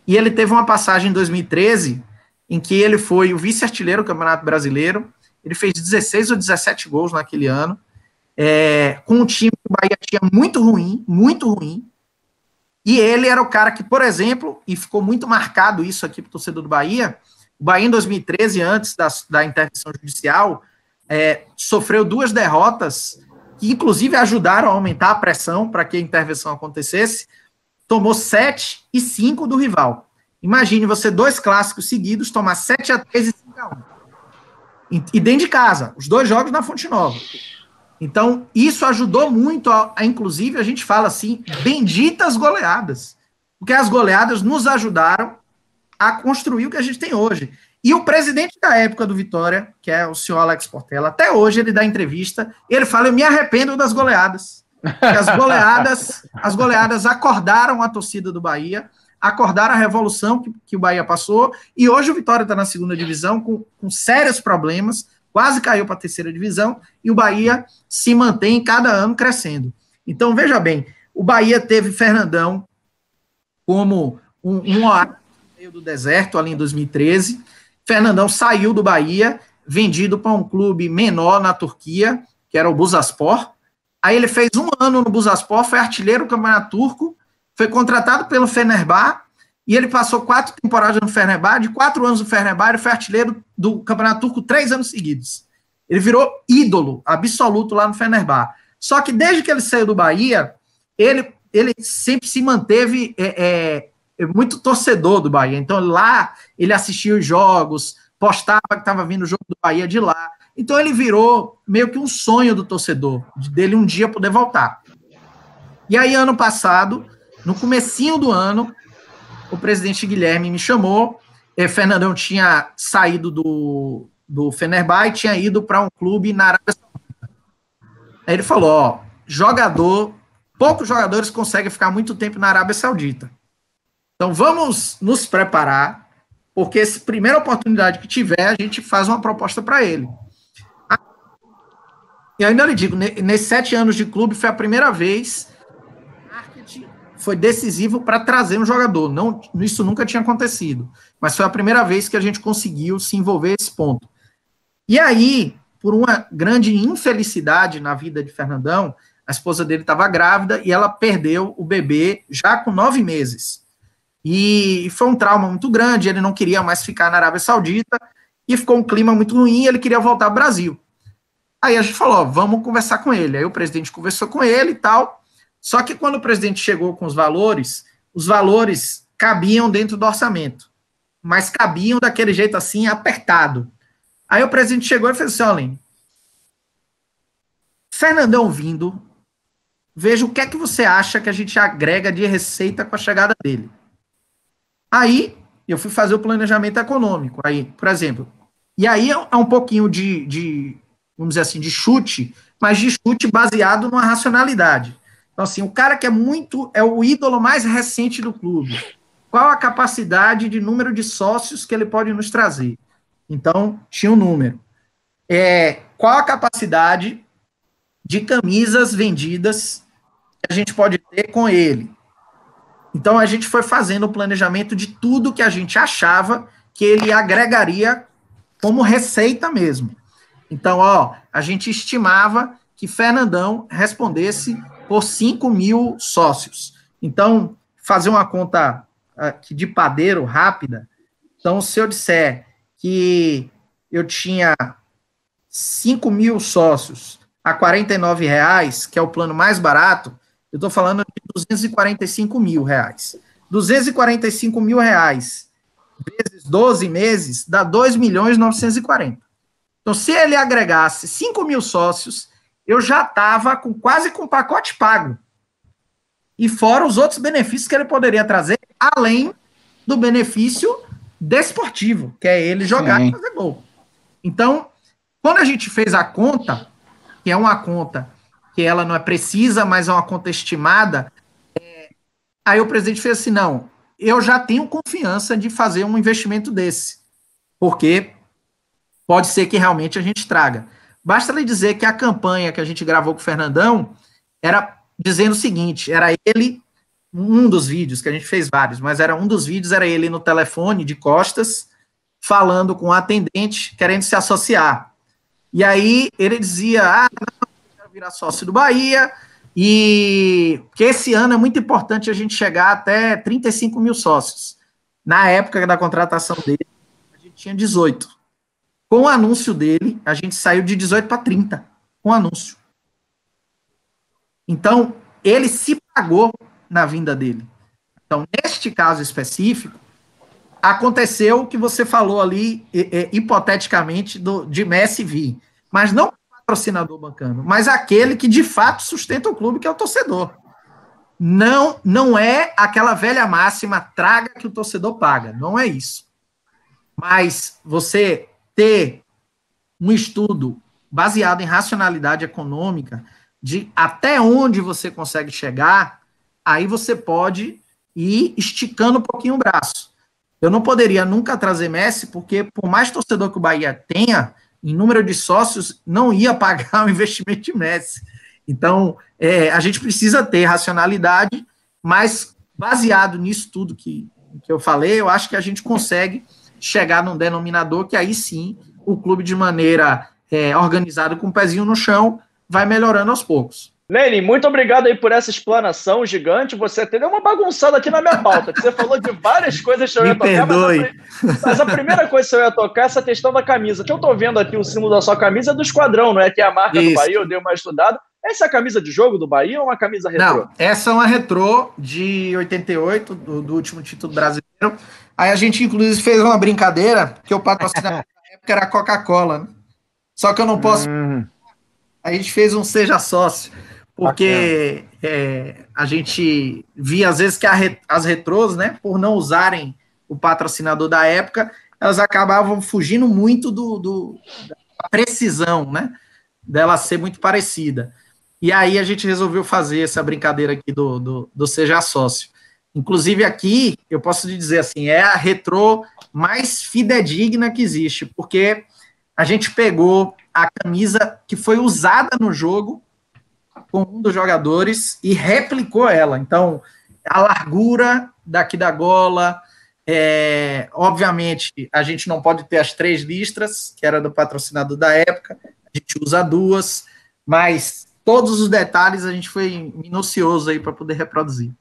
e ele teve uma passagem em 2013 em que ele foi o vice-artilheiro do Campeonato Brasileiro, ele fez 16 ou 17 gols naquele ano, com um time que o Bahia tinha muito ruim, e ele era o cara que, por exemplo, e ficou muito marcado isso aqui para o torcedor do Bahia, o Bahia em 2013, antes da intervenção judicial, sofreu 2 derrotas que inclusive ajudaram a aumentar a pressão para que a intervenção acontecesse, tomou 7-5 do rival. Imagine você 2 clássicos seguidos, tomar 7-3 e 5-1. E dentro de casa, os 2 jogos na Fonte Nova. Então, isso ajudou muito, inclusive, a gente fala assim, benditas goleadas. Porque as goleadas nos ajudaram a construir o que a gente tem hoje. E o presidente da época do Vitória, que é o senhor Alex Portela, até hoje ele dá entrevista, ele fala, eu me arrependo das goleadas. As goleadas acordaram a torcida do Bahia, acordaram a revolução que o Bahia passou, e hoje o Vitória está na 2ª divisão com sérios problemas, quase caiu para a 3ª divisão, e o Bahia se mantém cada ano crescendo. Então, veja bem, o Bahia teve Fernandão como um oásis no meio do deserto, ali em 2013. Fernandão saiu do Bahia, vendido para um clube menor na Turquia, que era o Bursaspor. Aí ele fez 1 ano no Bursaspor, foi artilheiro do Campeonato Turco, foi contratado pelo Fenerbahçe, e ele passou 4 temporadas no Fenerbahçe, de 4 anos no Fenerbahçe, ele foi artilheiro do Campeonato Turco 3 anos seguidos. Ele virou ídolo absoluto lá no Fenerbahçe. Só que desde que ele saiu do Bahia, ele sempre se manteve muito torcedor do Bahia. Então lá ele assistia os jogos, postava que estava vindo o jogo do Bahia de lá. Então ele virou meio que um sonho do torcedor, dele um dia poder voltar. E aí ano passado, no comecinho do ano, o presidente Guilherme me chamou, Fernandão tinha saído do Fenerbahçe e tinha ido para um clube na Arábia Saudita. Aí ele falou, poucos jogadores conseguem ficar muito tempo na Arábia Saudita. Então vamos nos preparar, porque essa primeira oportunidade que tiver, a gente faz uma proposta para ele. E ainda lhe digo, nesses 7 anos de clube, foi a primeira vez que o marketing foi decisivo para trazer um jogador. Não, isso nunca tinha acontecido, mas foi a primeira vez que a gente conseguiu se envolver nesse ponto. E aí, por uma grande infelicidade na vida de Fernandão, a esposa dele estava grávida e ela perdeu o bebê já com 9 meses. E foi um trauma muito grande, ele não queria mais ficar na Arábia Saudita, e ficou um clima muito ruim, ele queria voltar ao Brasil. Aí a gente falou, vamos conversar com ele. Aí o presidente conversou com ele e tal, só que quando o presidente chegou com os valores cabiam dentro do orçamento, mas cabiam daquele jeito assim, apertado. Aí o presidente chegou e fez assim, olha, Fernandão vindo, veja o que é que você acha que a gente agrega de receita com a chegada dele. Aí, eu fui fazer o planejamento econômico, aí, por exemplo, e aí é um pouquinho vamos dizer assim, de chute, mas de chute baseado numa racionalidade. Então, assim, o cara que é o ídolo mais recente do clube, qual a capacidade de número de sócios que ele pode nos trazer? Então, tinha um número. Qual a capacidade de camisas vendidas que a gente pode ter com ele? Então, a gente foi fazendo o planejamento de tudo que a gente achava que ele agregaria como receita mesmo. Então, a gente estimava que Fernandão respondesse por 5.000 sócios. Então, fazer uma conta aqui de padeiro rápida. Então, se eu disser que eu tinha 5.000 sócios a R$ 49,00, que é o plano mais barato, eu estou falando de R$245 mil. R$245 mil vezes 12 meses dá 2.940.000. Então, se ele agregasse 5.000 sócios, eu já estava quase com o pacote pago. E fora os outros benefícios que ele poderia trazer, além do benefício desportivo, que é ele jogar e fazer gol. Então, quando a gente fez a conta, que é uma conta que ela não é precisa, mas é uma conta estimada, aí o presidente fez assim, não, eu já tenho confiança de fazer um investimento desse, porque pode ser que realmente a gente traga. Basta lhe dizer que a campanha que a gente gravou com o Fernandão era dizendo o seguinte, era ele, um dos vídeos, que a gente fez vários, mas era um dos vídeos, era ele no telefone, de costas, falando com o atendente, querendo se associar. E aí ele dizia, não, eu quero virar sócio do Bahia, e que esse ano é muito importante a gente chegar até 35 mil sócios. Na época da contratação dele, a gente tinha 18. Com o anúncio dele, a gente saiu de 18 para 30, com o anúncio. Então, ele se pagou na vinda dele. Então, neste caso específico, aconteceu o que você falou ali, hipoteticamente, de Messi vir. Mas não o patrocinador bancando, mas aquele que, de fato, sustenta o clube, que é o torcedor. Não é aquela velha máxima, traga que o torcedor paga. Não é isso. Mas você ter um estudo baseado em racionalidade econômica, de até onde você consegue chegar, aí você pode ir esticando um pouquinho o braço. Eu não poderia nunca trazer Messi, porque por mais torcedor que o Bahia tenha, em número de sócios, não ia pagar o investimento de Messi. Então, a gente precisa ter racionalidade, mas baseado nisso tudo que eu falei, eu acho que a gente consegue chegar num denominador que aí sim o clube, de maneira organizada, com o pezinho no chão, vai melhorando aos poucos. Lenin, muito obrigado aí por essa explanação gigante. Você até deu uma bagunçada aqui na minha pauta, que você falou de várias coisas que eu ia tocar. Perdoe. Mas a primeira coisa que eu ia tocar é essa questão da camisa. Que eu tô vendo aqui o símbolo da sua camisa é do Esquadrão, não é? Que é a marca do Bahia, eu dei uma estudada. Essa é a camisa de jogo do Bahia ou uma camisa retrô? Não, essa é uma retrô de 88, do último título brasileiro. Aí a gente, inclusive, fez uma brincadeira, que o patrocinador na época era a Coca-Cola, né? Só que eu não posso... A gente fez um Seja Sócio, porque a gente via, às vezes, que as retrôs, né, por não usarem o patrocinador da época, elas acabavam fugindo muito da precisão, né, dela ser muito parecida. E aí a gente resolveu fazer essa brincadeira aqui do Seja Sócio. Inclusive aqui, eu posso lhe dizer assim, é a retrô mais fidedigna que existe, porque a gente pegou a camisa que foi usada no jogo com um dos jogadores e replicou ela. Então, a largura daqui da gola, obviamente, a gente não pode ter as 3 listras, que era do patrocinador da época, a gente usa 2, mas todos os detalhes a gente foi minucioso aí para poder reproduzir.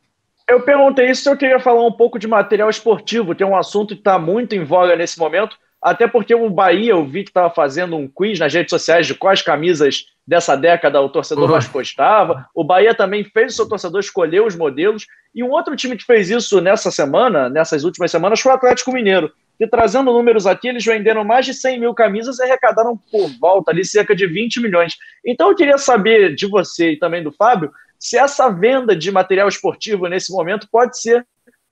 Eu perguntei isso se eu queria falar um pouco de material esportivo, que é um assunto que está muito em voga nesse momento, até porque o Bahia, eu vi que estava fazendo um quiz nas redes sociais de quais camisas dessa década o torcedor mais gostava. O Bahia também fez o seu torcedor escolher os modelos. E um outro time que fez isso nessas últimas semanas, foi o Atlético Mineiro. E trazendo números aqui, eles venderam mais de 100 mil camisas e arrecadaram por volta ali cerca de 20 milhões. Então eu queria saber de você e também do Fábio, se essa venda de material esportivo nesse momento pode ser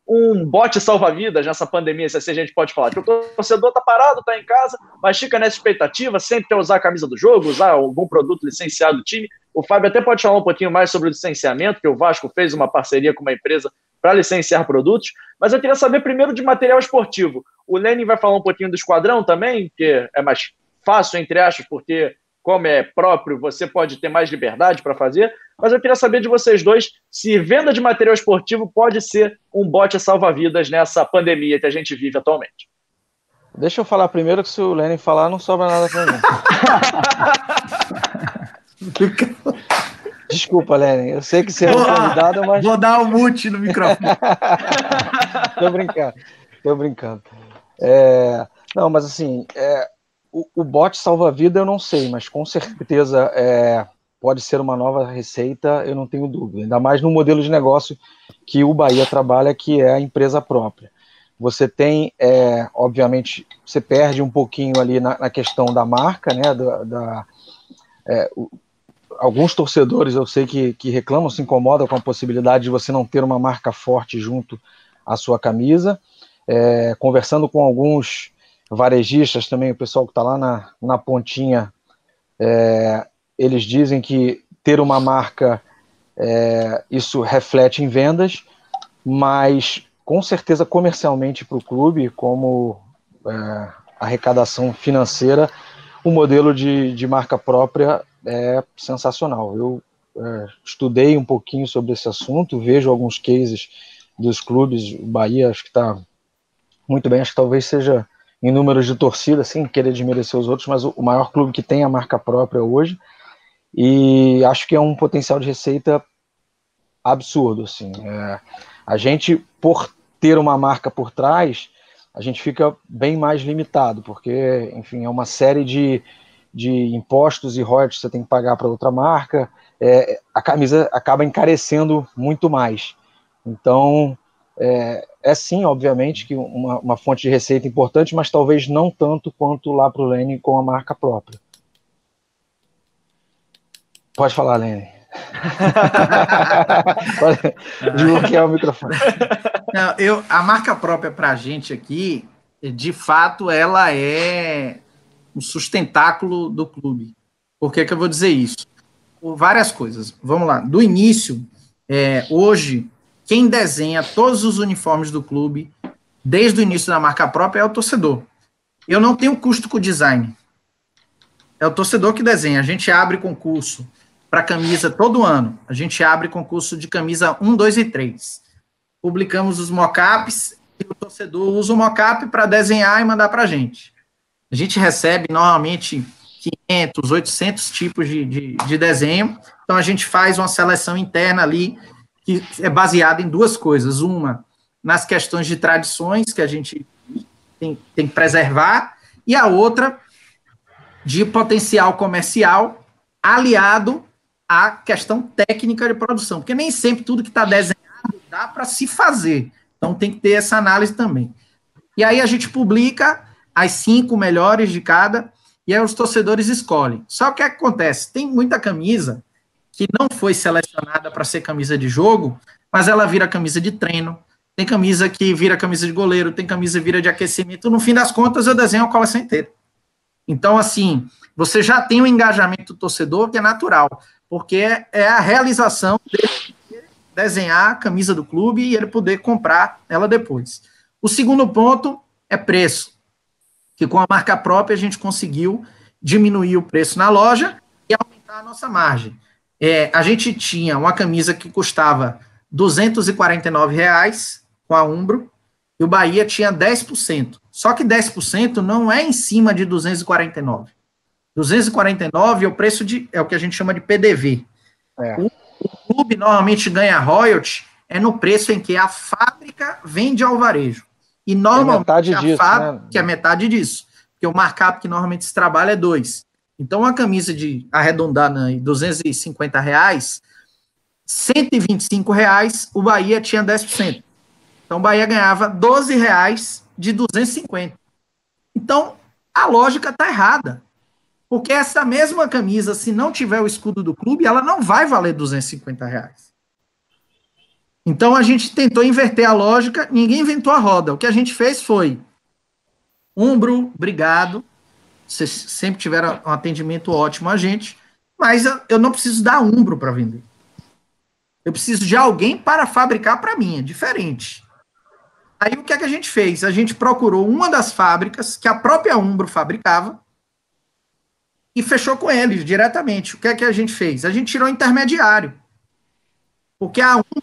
um bote salva-vidas nessa pandemia, se assim a gente pode falar. Que o torcedor está parado, está em casa, mas fica nessa expectativa, sempre quer usar a camisa do jogo, usar algum produto licenciado do time. O Fábio até pode falar um pouquinho mais sobre o licenciamento, que o Vasco fez uma parceria com uma empresa para licenciar produtos, mas eu queria saber primeiro de material esportivo. O Lenin vai falar um pouquinho do Esquadrão também, que é mais fácil, entre aspas, porque como é próprio, você pode ter mais liberdade para fazer, mas eu queria saber de vocês dois se venda de material esportivo pode ser um bote salva-vidas nessa pandemia que a gente vive atualmente. Deixa eu falar primeiro, que se o Lenin falar, não sobra nada para mim. Desculpa, Lenin, eu sei que você é um convidado, mas... Vou dar um mute no microfone. Tô brincando. Não, mas assim... O bote salva-vida eu não sei, mas com certeza pode ser uma nova receita, eu não tenho dúvida. Ainda mais no modelo de negócio que o Bahia trabalha, que é a empresa própria. Você tem, obviamente, você perde um pouquinho ali na questão da marca, né? Alguns torcedores eu sei que reclamam, se incomodam com a possibilidade de você não ter uma marca forte junto à sua camisa. Conversando com alguns varejistas também, o pessoal que está lá na pontinha, eles dizem que ter uma marca, isso reflete em vendas, mas com certeza comercialmente para o clube, como arrecadação financeira, o modelo de marca própria é sensacional. Eu estudei um pouquinho sobre esse assunto, vejo alguns cases dos clubes. O Bahia acho que está muito bem, acho que talvez seja em números de torcida, sem querer desmerecer os outros, mas o maior clube que tem a marca própria hoje, e acho que é um potencial de receita absurdo, assim. A gente, por ter uma marca por trás, a gente fica bem mais limitado, porque, enfim, é uma série de impostos e royalties que você tem que pagar para outra marca, a camisa acaba encarecendo muito mais. Então, sim, obviamente, que uma fonte de receita importante, mas talvez não tanto quanto lá para o Lene com a marca própria. Pode falar, Lene. Desbloquear o microfone. Não, a marca própria para a gente aqui, de fato, ela é um sustentáculo do clube. Por que eu vou dizer isso? Por várias coisas. Vamos lá. Do início, hoje, quem desenha todos os uniformes do clube, desde o início da marca própria, é o torcedor. Eu não tenho custo com o design. É o torcedor que desenha. A gente abre concurso para camisa todo ano. A gente abre concurso de camisa 1, 2 e 3. Publicamos os mockups e o torcedor usa o mockup para desenhar e mandar para a gente. A gente recebe, normalmente, 500, 800 tipos de desenho. Então, a gente faz uma seleção interna ali que é baseada em duas coisas. Uma, nas questões de tradições que a gente tem que preservar, e a outra, de potencial comercial aliado à questão técnica de produção, porque nem sempre tudo que está desenhado dá para se fazer, então tem que ter essa análise também. E aí a gente publica as 5 melhores de cada, e aí os torcedores escolhem. Só que o que acontece? Tem muita camisa que não foi selecionada para ser camisa de jogo, mas ela vira camisa de treino, tem camisa que vira camisa de goleiro, tem camisa que vira de aquecimento, no fim das contas eu desenho a coleção inteira. Então, assim, você já tem um engajamento do torcedor que é natural, porque é a realização dele desenhar a camisa do clube e ele poder comprar ela depois. O segundo ponto é preço, que com a marca própria a gente conseguiu diminuir o preço na loja e aumentar a nossa margem. A gente tinha uma camisa que custava R$ 249 com a Umbro, e o Bahia tinha 10%. Só que 10% não é em cima de 249. 249 é o preço é o que a gente chama de PDV. O clube normalmente ganha royalty no preço em que a fábrica vende ao varejo. E normalmente que é metade disso. Porque o markup que normalmente se trabalha é 2. Então, uma camisa de arredondada em R$250, R$125, o Bahia tinha 10%. Então, o Bahia ganhava R$12 de 250. Então, a lógica está errada. Porque essa mesma camisa, se não tiver o escudo do clube, ela não vai valer R$250. Então, a gente tentou inverter a lógica, ninguém inventou a roda. O que a gente fez foi, Umbro, obrigado, vocês sempre tiveram um atendimento ótimo a gente, mas eu não preciso da Umbro para vender. Eu preciso de alguém para fabricar para mim, é diferente. Aí o que é que a gente fez? A gente procurou uma das fábricas que a própria Umbro fabricava e fechou com eles diretamente. O que é que a gente fez? A gente tirou intermediário. Porque a Umbro,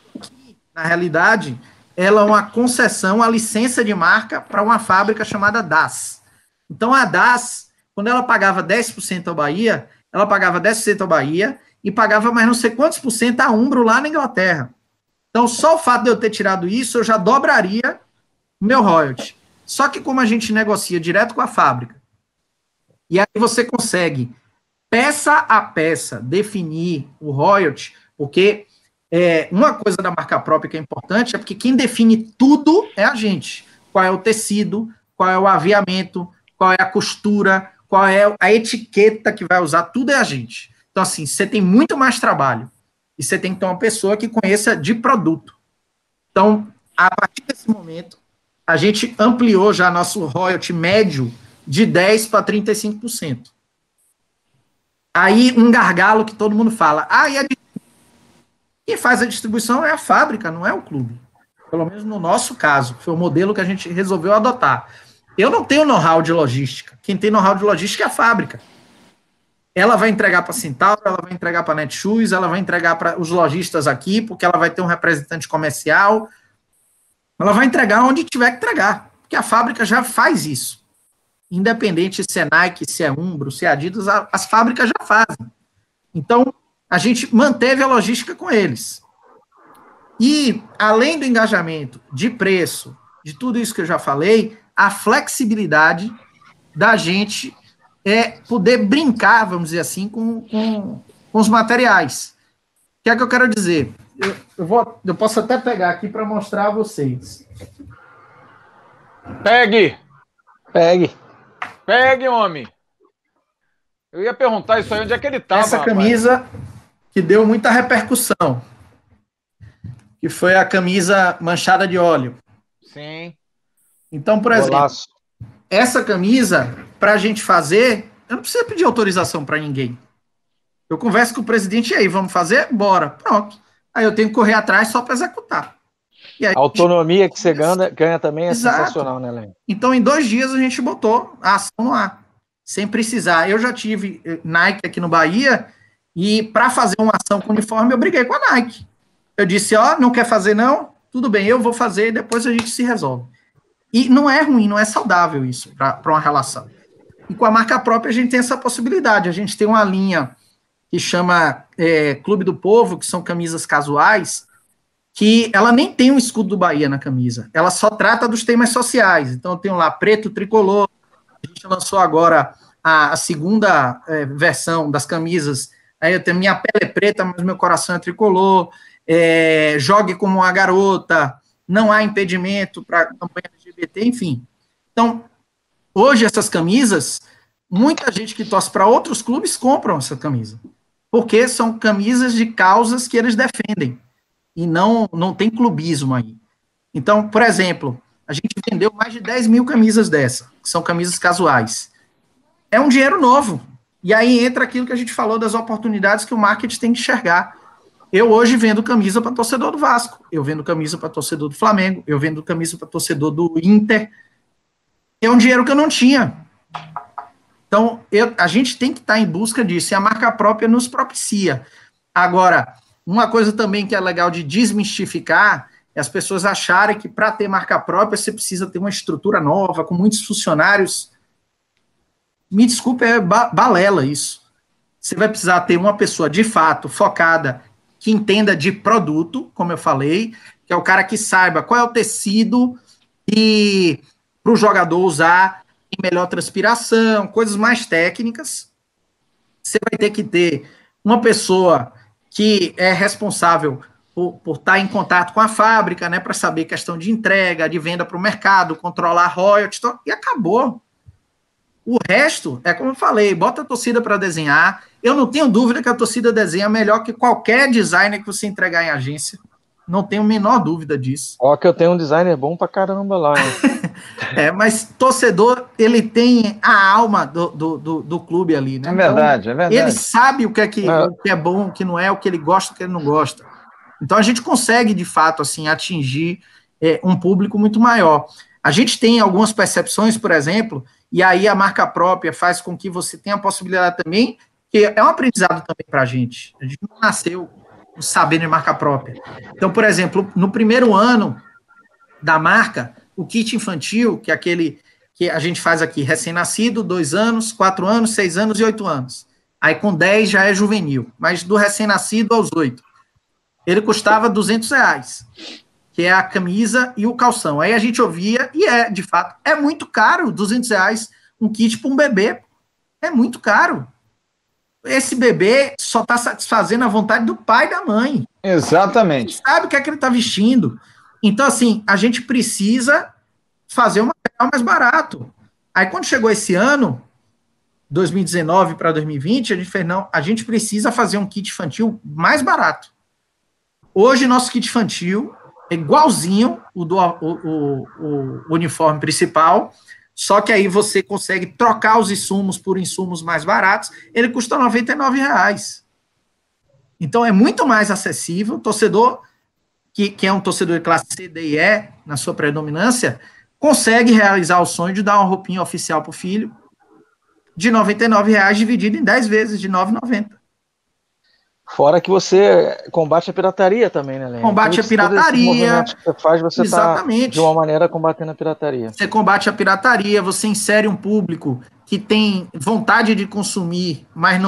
na realidade, ela é uma concessão, a licença de marca para uma fábrica chamada DAS. Então a DAS, quando ela pagava 10% ao Bahia, ela pagava 10% ao Bahia e pagava mais não sei quantos por cento a Umbro lá na Inglaterra. Então, só o fato de eu ter tirado isso, eu já dobraria o meu royalty. Só que como a gente negocia direto com a fábrica, e aí você consegue, peça a peça, definir o royalty, porque uma coisa da marca própria que é importante é porque quem define tudo é a gente. Qual é o tecido, qual é o aviamento, qual é a costura, qual é a etiqueta que vai usar, tudo é a gente. Então, assim, você tem muito mais trabalho. E você tem que ter uma pessoa que conheça de produto. Então, a partir desse momento, a gente ampliou já nosso royalty médio de 10% para 35%. Aí, um gargalo que todo mundo fala, quem faz a distribuição é a fábrica, não é o clube. Pelo menos no nosso caso, foi o modelo que a gente resolveu adotar. Eu não tenho know-how de logística. Quem tem know-how de logística é a fábrica. Ela vai entregar para a Centauro, ela vai entregar para a Netshoes, ela vai entregar para os lojistas aqui, porque ela vai ter um representante comercial. Ela vai entregar onde tiver que entregar, porque a fábrica já faz isso. Independente se é Nike, se é Umbro, se é Adidas, as fábricas já fazem. Então, a gente manteve a logística com eles. E, além do engajamento, de preço, de tudo isso que eu já falei, a flexibilidade da gente poder brincar, vamos dizer assim, com os materiais. O que é que eu quero dizer? Eu posso até pegar aqui para mostrar a vocês. Pegue, homem. Eu ia perguntar isso aí, onde é que ele estava? Essa camisa que deu muita repercussão, que foi a camisa manchada de óleo. Sim. Então, por exemplo, essa camisa, para a gente fazer, eu não preciso pedir autorização para ninguém. Eu converso com o presidente, e aí, vamos fazer? Bora. Pronto. Aí eu tenho que correr atrás só para executar. E aí, a autonomia que você ganha também é Exato. Sensacional, né, Lênin? Então, em 2 dias, a gente botou a ação no ar, sem precisar. Eu já tive Nike aqui no Bahia, e para fazer uma ação com uniforme, eu briguei com a Nike. Eu disse, não quer fazer não? Tudo bem, eu vou fazer e depois a gente se resolve. E não é ruim, não é saudável isso para uma relação. E com a marca própria a gente tem essa possibilidade. A gente tem uma linha que chama Clube do Povo, que são camisas casuais, que ela nem tem um escudo do Bahia na camisa. Ela só trata dos temas sociais. Então eu tenho lá preto, tricolor. A gente lançou agora a segunda versão das camisas. Aí eu tenho minha pele é preta, mas meu coração é tricolor. Jogue como uma garota. Não há impedimento para campanha LGBT, enfim. Então, hoje essas camisas, muita gente que torce para outros clubes compram essa camisa, porque são camisas de causas que eles defendem, e não tem clubismo aí. Então, por exemplo, a gente vendeu mais de 10 mil camisas dessa, que são camisas casuais. É um dinheiro novo, e aí entra aquilo que a gente falou das oportunidades que o marketing tem que enxergar. Eu hoje vendo camisa para torcedor do Vasco, eu vendo camisa para torcedor do Flamengo, eu vendo camisa para torcedor do Inter. É um dinheiro que eu não tinha. Então, a gente tem que estar em busca disso, e a marca própria nos propicia. Agora, uma coisa também que é legal de desmistificar é as pessoas acharem que para ter marca própria você precisa ter uma estrutura nova, com muitos funcionários. Me desculpe, é balela isso. Você vai precisar ter uma pessoa de fato focada, que entenda de produto, como eu falei, que é o cara que saiba qual é o tecido para o jogador usar em melhor transpiração, coisas mais técnicas. Você vai ter que ter uma pessoa que é responsável por estar em contato com a fábrica, né, para saber questão de entrega, de venda para o mercado, controlar royalties, e acabou. O resto, é como eu falei, bota a torcida para desenhar. Eu não tenho dúvida que a torcida desenha melhor que qualquer designer que você entregar em agência. Não tenho a menor dúvida disso. Ó, que eu tenho um designer bom pra caramba lá. Mas torcedor, ele tem a alma do clube ali, né? É verdade, então, é verdade. Ele sabe o que é bom, o que não é, o que ele gosta, o que ele não gosta. Então a gente consegue, de fato, assim, atingir um público muito maior. A gente tem algumas percepções, por exemplo, e aí a marca própria faz com que você tenha a possibilidade também, que é um aprendizado também para a gente. A gente não nasceu sabendo de marca própria. Então, por exemplo, no primeiro ano da marca, o kit infantil, que é aquele que a gente faz aqui, recém-nascido, 2 anos, 4 anos, 6 anos e 8 anos. Aí com 10 já é juvenil, mas do recém-nascido aos 8. Ele custava R$200, que é a camisa e o calção. Aí a gente ouvia, e de fato, é muito caro, R$200, um kit para um bebê. É muito caro. Esse bebê só está satisfazendo a vontade do pai e da mãe. Exatamente. Ele sabe o que é que ele está vestindo. Então, assim, a gente precisa fazer um material mais barato. Aí, quando chegou esse ano, 2019 para 2020, a gente fez, não, a gente precisa fazer um kit infantil mais barato. Hoje, nosso kit infantil é igualzinho o uniforme principal, só que aí você consegue trocar os insumos por insumos mais baratos, ele custa R$99. Então, é muito mais acessível. O torcedor, que é um torcedor de classe C, D e E, na sua predominância, consegue realizar o sonho de dar uma roupinha oficial para o filho de R$ 99,00 dividido em 10 vezes de R$ 9,90. Fora que você combate a pirataria também, né, Lênin? Combate a pirataria. Que você faz, você está de uma maneira combatendo a pirataria. Você combate a pirataria, você insere um público que tem vontade de consumir, mas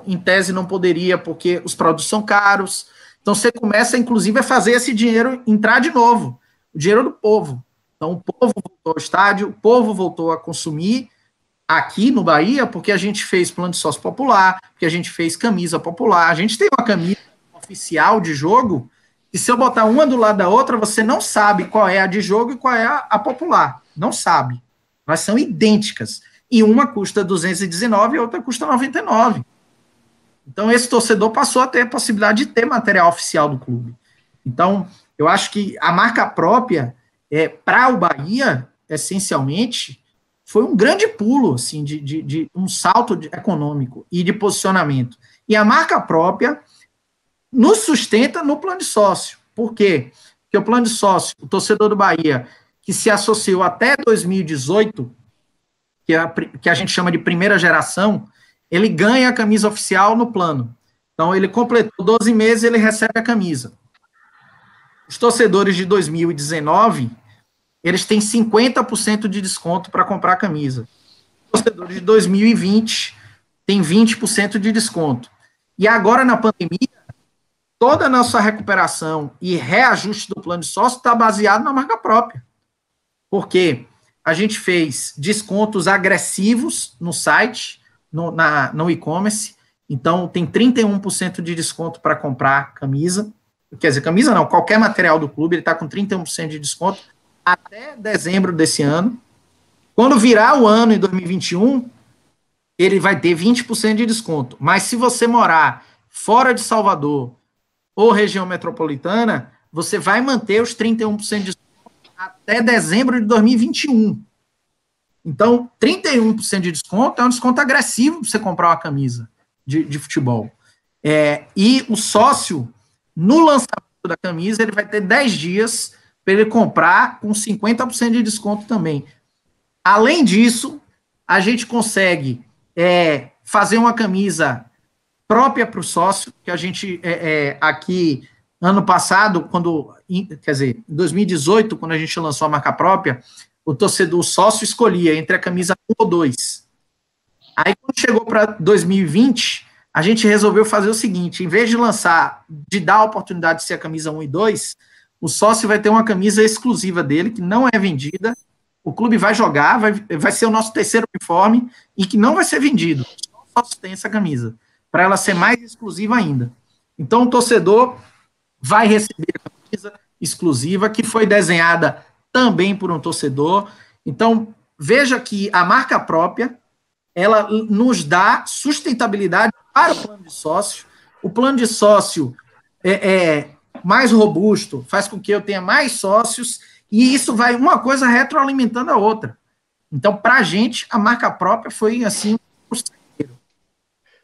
em tese não poderia, porque os produtos são caros. Então você começa, inclusive, a fazer esse dinheiro entrar de novo, o dinheiro do povo. Então o povo voltou ao estádio, o povo voltou a consumir aqui no Bahia, porque a gente fez plano de sócio popular, porque a gente fez camisa popular, a gente tem uma camisa oficial de jogo, e se eu botar uma do lado da outra, você não sabe qual é a de jogo e qual é a popular. Não sabe. Elas são idênticas. E uma custa 219 e a outra custa 99. Então, esse torcedor passou a ter a possibilidade de ter material oficial do clube. Então, eu acho que a marca própria, para o Bahia, essencialmente, foi um grande pulo, assim, de um salto econômico e de posicionamento. E a marca própria nos sustenta no plano de sócio. Por quê? Porque o plano de sócio, o torcedor do Bahia, que se associou até 2018, que a gente chama de primeira geração, ele ganha a camisa oficial no plano. Então, ele completou 12 meses, ele recebe a camisa. Os torcedores de 2019, eles têm 50% de desconto para comprar a camisa. Os torcedores de 2020 têm 20% de desconto. E agora, na pandemia, toda a nossa recuperação e reajuste do plano de sócio está baseado na marca própria. Porque a gente fez descontos agressivos no site, no e-commerce, então tem 31% de desconto para comprar camisa. Quer dizer, camisa não, qualquer material do clube, ele está com 31% de desconto até dezembro desse ano. Quando virar o ano, em 2021, ele vai ter 20% de desconto. Mas se você morar fora de Salvador ou região metropolitana, você vai manter os 31% de desconto até dezembro de 2021. Então, 31% de desconto é um desconto agressivo para você comprar uma camisa de futebol. E o sócio, no lançamento da camisa, ele vai ter 10 dias para ele comprar com 50% de desconto também. Além disso, a gente consegue fazer uma camisa própria para o sócio, que a gente, aqui, ano passado, em 2018, quando a gente lançou a marca própria, o torcedor, o sócio escolhia entre a camisa 1 ou 2. Aí, quando chegou para 2020, a gente resolveu fazer o seguinte, em vez de dar a oportunidade de ser a camisa 1 e 2, o sócio vai ter uma camisa exclusiva dele, que não é vendida, o clube vai jogar, vai ser o nosso terceiro uniforme, e que não vai ser vendido. Só o sócio tem essa camisa, para ela ser mais exclusiva ainda. Então, o torcedor vai receber a camisa exclusiva, que foi desenhada também por um torcedor. Então, veja que a marca própria, ela nos dá sustentabilidade para o plano de sócio. O plano de sócio é mais robusto, faz com que eu tenha mais sócios, e isso vai uma coisa retroalimentando a outra. Então, para a gente, a marca própria foi assim.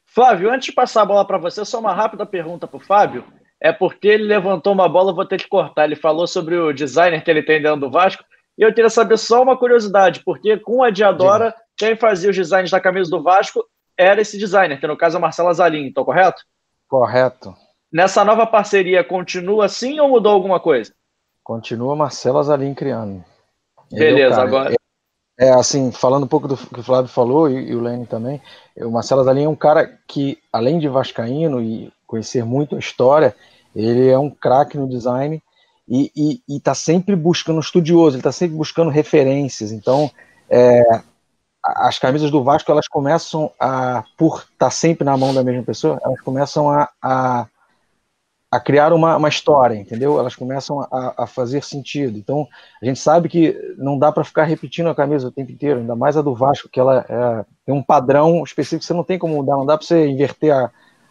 Flávio, antes de passar a bola para você, só uma rápida pergunta para o Fábio. É porque ele levantou uma bola, vou ter que cortar. Ele falou sobre o designer que ele tem dentro do Vasco, e eu queria saber só uma curiosidade, porque com a Diadora, quem fazia os designs da camisa do Vasco era esse designer, que no caso é o Marcelo Azalim, estou correto? Correto. Nessa nova parceria, continua assim ou mudou alguma coisa? Continua Marcelo Azalim criando. Beleza, agora... assim, falando um pouco do que o Flávio falou, e o Lênin também, o Marcelo Azalim é um cara que, além de vascaíno e conhecer muito a história, ele é um craque no design e está sempre buscando estudioso, ele está sempre buscando referências. Então, as camisas do Vasco, elas começam por estar sempre na mão da mesma pessoa, elas começam a criar uma história, entendeu? Elas começam a fazer sentido. Então, a gente sabe que não dá para ficar repetindo a camisa o tempo inteiro, ainda mais a do Vasco, que ela tem um padrão específico, você não tem como mudar, não dá para você inverter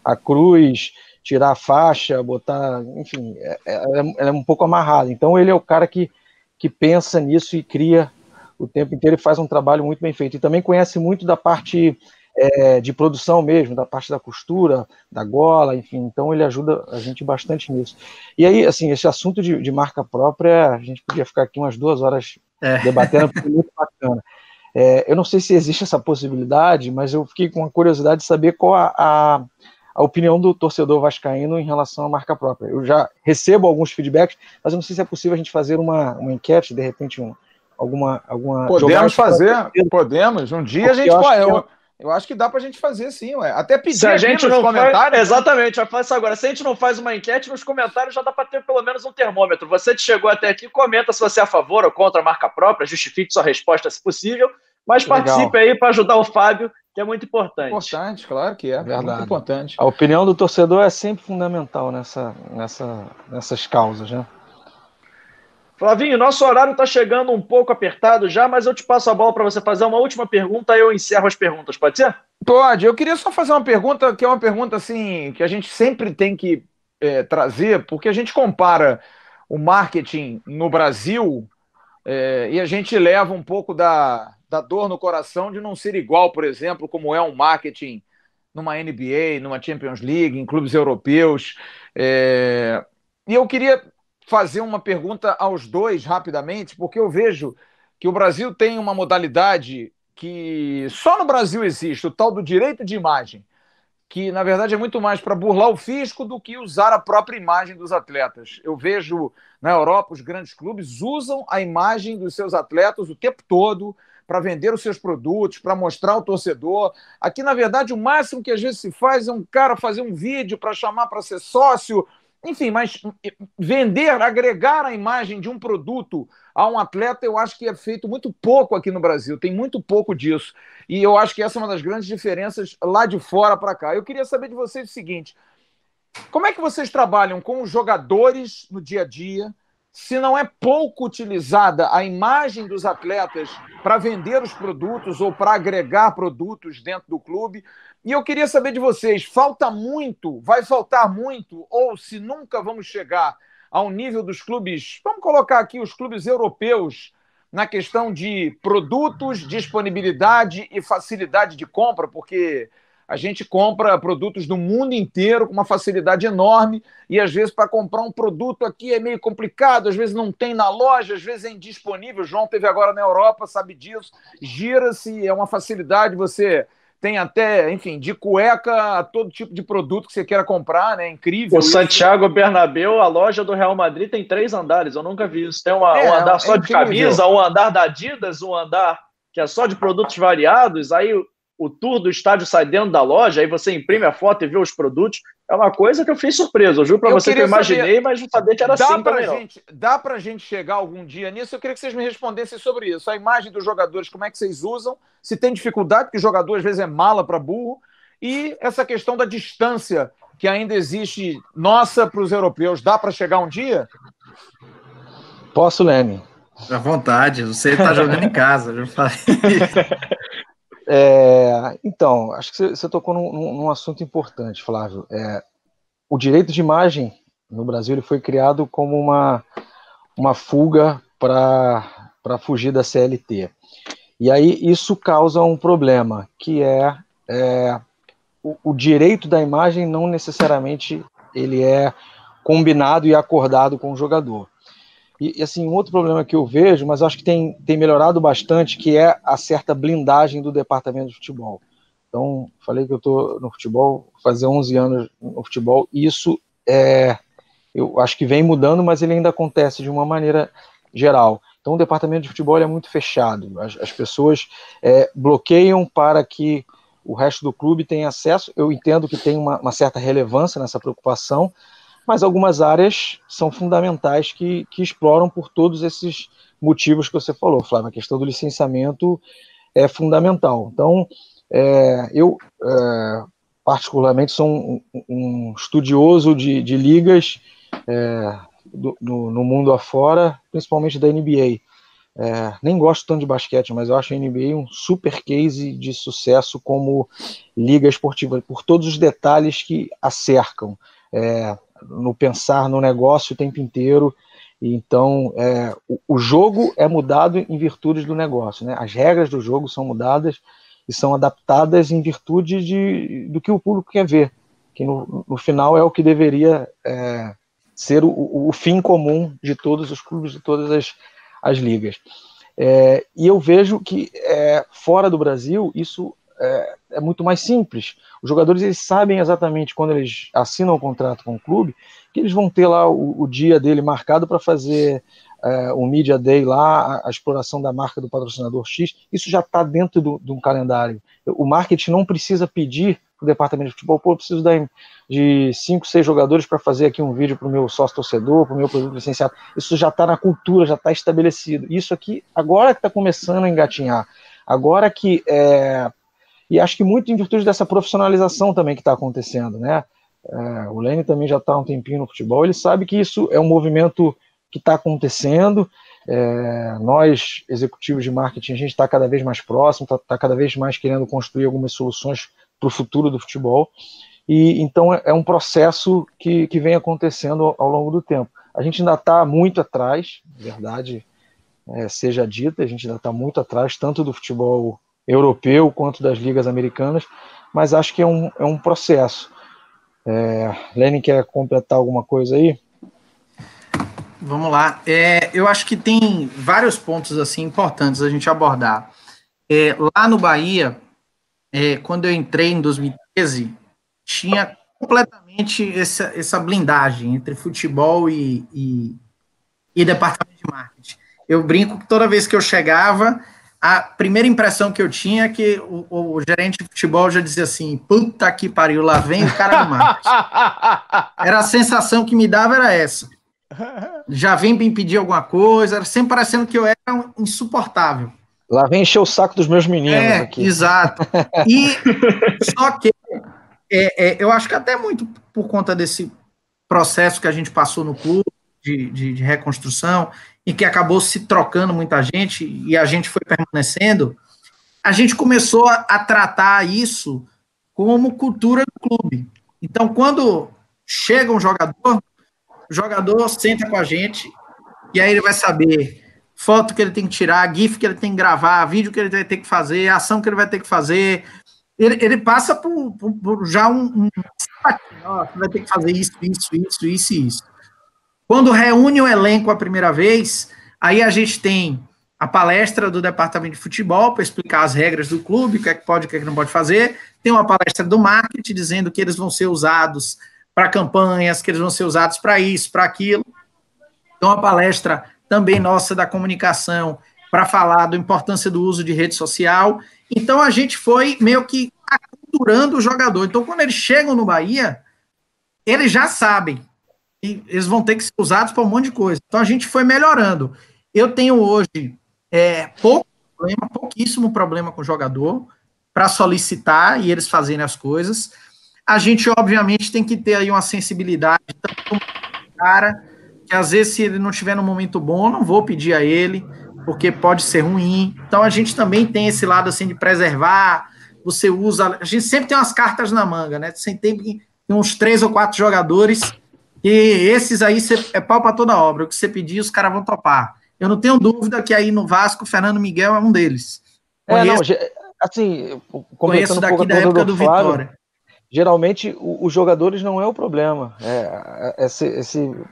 a cruz, tirar a faixa, botar, enfim, ela é um pouco amarrada. Então, ele é o cara que pensa nisso e cria o tempo inteiro e faz um trabalho muito bem feito. E também conhece muito da parte de produção mesmo, da parte da costura, da gola, enfim, então ele ajuda a gente bastante nisso. E aí, assim, esse assunto de marca própria, a gente podia ficar aqui umas 2 horas debatendo, porque é muito bacana. Eu não sei se existe essa possibilidade, mas eu fiquei com a curiosidade de saber qual a opinião do torcedor vascaíno em relação à marca própria. Eu já recebo alguns feedbacks, mas eu não sei se é possível a gente fazer uma enquete, de repente, alguma Podemos fazer, podemos. Um dia porque a gente pode. Eu acho que dá pra gente fazer, sim, ué. Até pedir se a gente nos não comentários. Exatamente, eu faço agora. Se a gente não faz uma enquete, nos comentários já dá para ter pelo menos um termômetro. Você que chegou até aqui, comenta se você é a favor ou contra a marca própria, justifique sua resposta se possível, mas participe aí para ajudar o Fábio, que é muito importante. Importante, claro que é. Verdade. Muito importante. A opinião do torcedor é sempre fundamental nessas causas, né? Flavinho, nosso horário está chegando um pouco apertado já, mas eu te passo a bola para você fazer uma última pergunta e eu encerro as perguntas, pode ser? Pode. Eu queria só fazer uma pergunta, que é uma pergunta assim, que a gente sempre tem que trazer, porque a gente compara o marketing no Brasil e a gente leva um pouco da dor no coração de não ser igual, por exemplo, como é um marketing numa NBA, numa Champions League, em clubes europeus. E eu queria fazer uma pergunta aos dois rapidamente, porque eu vejo que o Brasil tem uma modalidade que só no Brasil existe, o tal do direito de imagem, que na verdade é muito mais para burlar o fisco do que usar a própria imagem dos atletas. Eu vejo na Europa os grandes clubes usam a imagem dos seus atletas o tempo todo para vender os seus produtos, para mostrar ao torcedor. Aqui, na verdade, o máximo que às vezes se faz é um cara fazer um vídeo para chamar para ser sócio, enfim, mas vender, agregar a imagem de um produto a um atleta, eu acho que é feito muito pouco aqui no Brasil, tem muito pouco disso. E eu acho que essa é uma das grandes diferenças lá de fora para cá. Eu queria saber de vocês o seguinte: como é que vocês trabalham com os jogadores no dia a dia, se não é pouco utilizada a imagem dos atletas para vender os produtos ou para agregar produtos dentro do clube? E eu queria saber de vocês, falta muito, vai faltar muito, ou se nunca vamos chegar ao nível dos clubes, vamos colocar aqui os clubes europeus, na questão de produtos, disponibilidade e facilidade de compra, porque a gente compra produtos do mundo inteiro com uma facilidade enorme e, às vezes, para comprar um produto aqui é meio complicado, às vezes não tem na loja, às vezes é indisponível. O João teve agora na Europa, sabe disso. Gira-se, é uma facilidade, você tem até, enfim, de cueca a todo tipo de produto que você queira comprar, né? Incrível. O Santiago Bernabéu, a loja do Real Madrid, tem 3 andares, eu nunca vi isso. Tem um andar só de camisa, um andar da Adidas, um andar que é só de produtos variados, aí o tour do estádio sai dentro da loja, aí você imprime a foto e vê os produtos. É uma coisa que eu fiz surpresa. Eu juro para você que eu imaginei, mas não sabia que era assim também. Dá pra gente chegar algum dia nisso? Eu queria que vocês me respondessem sobre isso. A imagem dos jogadores, como é que vocês usam? Se tem dificuldade, porque o jogador às vezes é mala para burro. E essa questão da distância que ainda existe nossa para os europeus. Dá para chegar um dia? Posso, Lene? À vontade, você está jogando em casa, eu falei. Então, acho que você tocou num assunto importante, Flávio. O direito de imagem no Brasil ele foi criado como uma fuga para fugir da CLT. E aí isso causa um problema, que o direito da imagem não necessariamente ele é combinado e acordado com o jogador. E assim, um outro problema que eu vejo, mas acho que tem melhorado bastante, que é a certa blindagem do departamento de futebol. Então, falei que eu estou no futebol, fazer 11 anos no futebol, e isso eu acho que vem mudando, mas ele ainda acontece de uma maneira geral. Então, o departamento de futebol é muito fechado, as pessoas bloqueiam para que o resto do clube tenha acesso. Eu entendo que tem uma certa relevância nessa preocupação, mas algumas áreas são fundamentais que exploram por todos esses motivos que você falou, Flávio. A questão do licenciamento é fundamental. Então, eu particularmente sou um estudioso de ligas no mundo afora, principalmente da NBA. Nem gosto tanto de basquete, mas eu acho a NBA um super case de sucesso como liga esportiva, por todos os detalhes que a cercam. No pensar no negócio o tempo inteiro. Então o jogo é mudado em virtude do negócio, né? As regras do jogo são mudadas e são adaptadas em virtude do que o público quer ver, que no final é o que deveria ser o fim comum de todos os clubes, de todas as ligas. E eu vejo que fora do Brasil isso é muito mais simples. Os jogadores, eles sabem exatamente quando eles assinam o contrato com o clube, que eles vão ter lá o dia dele marcado para fazer o Media Day lá, a exploração da marca do patrocinador X. Isso já está dentro de um calendário. O marketing não precisa pedir para o departamento de futebol, eu preciso de 5, 6 jogadores para fazer aqui um vídeo para o meu sócio torcedor, para o meu produto licenciado. Isso já está na cultura, já está estabelecido. Isso aqui, agora que está começando a engatinhar, agora que... E acho que muito em virtude dessa profissionalização também que está acontecendo, né? O Lene também já está há um tempinho no futebol, ele sabe que isso é um movimento que está acontecendo. Nós, executivos de marketing, a gente está cada vez mais próximo, está cada vez mais querendo construir algumas soluções para o futuro do futebol, e então é um processo que vem acontecendo ao longo do tempo. A gente ainda está muito atrás, verdade seja dita, a gente ainda está muito atrás, tanto do futebol europeu quanto das ligas americanas, mas acho que é um processo. Lenin, quer completar alguma coisa aí? Vamos lá. Eu acho que tem vários pontos assim importantes a gente abordar. Lá no Bahia, quando eu entrei em 2013, tinha completamente essa blindagem entre futebol e departamento de marketing. Eu brinco que toda vez que eu chegava, a primeira impressão que eu tinha é que o gerente de futebol já dizia assim, puta que pariu, lá vem o cara do marketing. Era a sensação que me dava, era essa. Já vem me pedir alguma coisa, era sempre parecendo que eu era insuportável. Lá vem encher o saco dos meus meninos aqui. Exato. Só que eu acho que até muito por conta desse processo que a gente passou no clube de reconstrução e que acabou se trocando muita gente e a gente foi permanecendo, a gente começou a tratar isso como cultura do clube. Então, quando chega um jogador, o jogador senta com a gente e aí ele vai saber foto que ele tem que tirar, gif que ele tem que gravar, vídeo que ele vai ter que fazer, ação que ele vai ter que fazer. Ele passa por já você vai ter que fazer isso e isso. Quando reúne o elenco a primeira vez, aí a gente tem a palestra do departamento de futebol para explicar as regras do clube, o que é que pode, o que é que não pode fazer. Tem uma palestra do marketing dizendo que eles vão ser usados para campanhas, que eles vão ser usados para isso, para aquilo. Então, a palestra também nossa da comunicação para falar da importância do uso de rede social. Então, a gente foi meio que aculturando o jogador. Então, quando eles chegam no Bahia, eles já sabem. E eles vão ter que ser usados para um monte de coisa. Então, a gente foi melhorando. Eu tenho hoje pouquíssimo problema com o jogador para solicitar e eles fazerem as coisas. A gente, obviamente, tem que ter aí uma sensibilidade tanto como cara, que às vezes, se ele não estiver no momento bom, eu não vou pedir a ele, porque pode ser ruim. Então, a gente também tem esse lado, assim, de preservar. Você usa... A gente sempre tem umas cartas na manga, né? Você tem uns 3 ou 4 jogadores e esses aí é pau para toda obra. O que você pedir, os caras vão topar. Eu não tenho dúvida que aí no Vasco, o Fernando Miguel é um deles. Conheço daqui da época do Vitória. Geralmente, os jogadores não é o problema.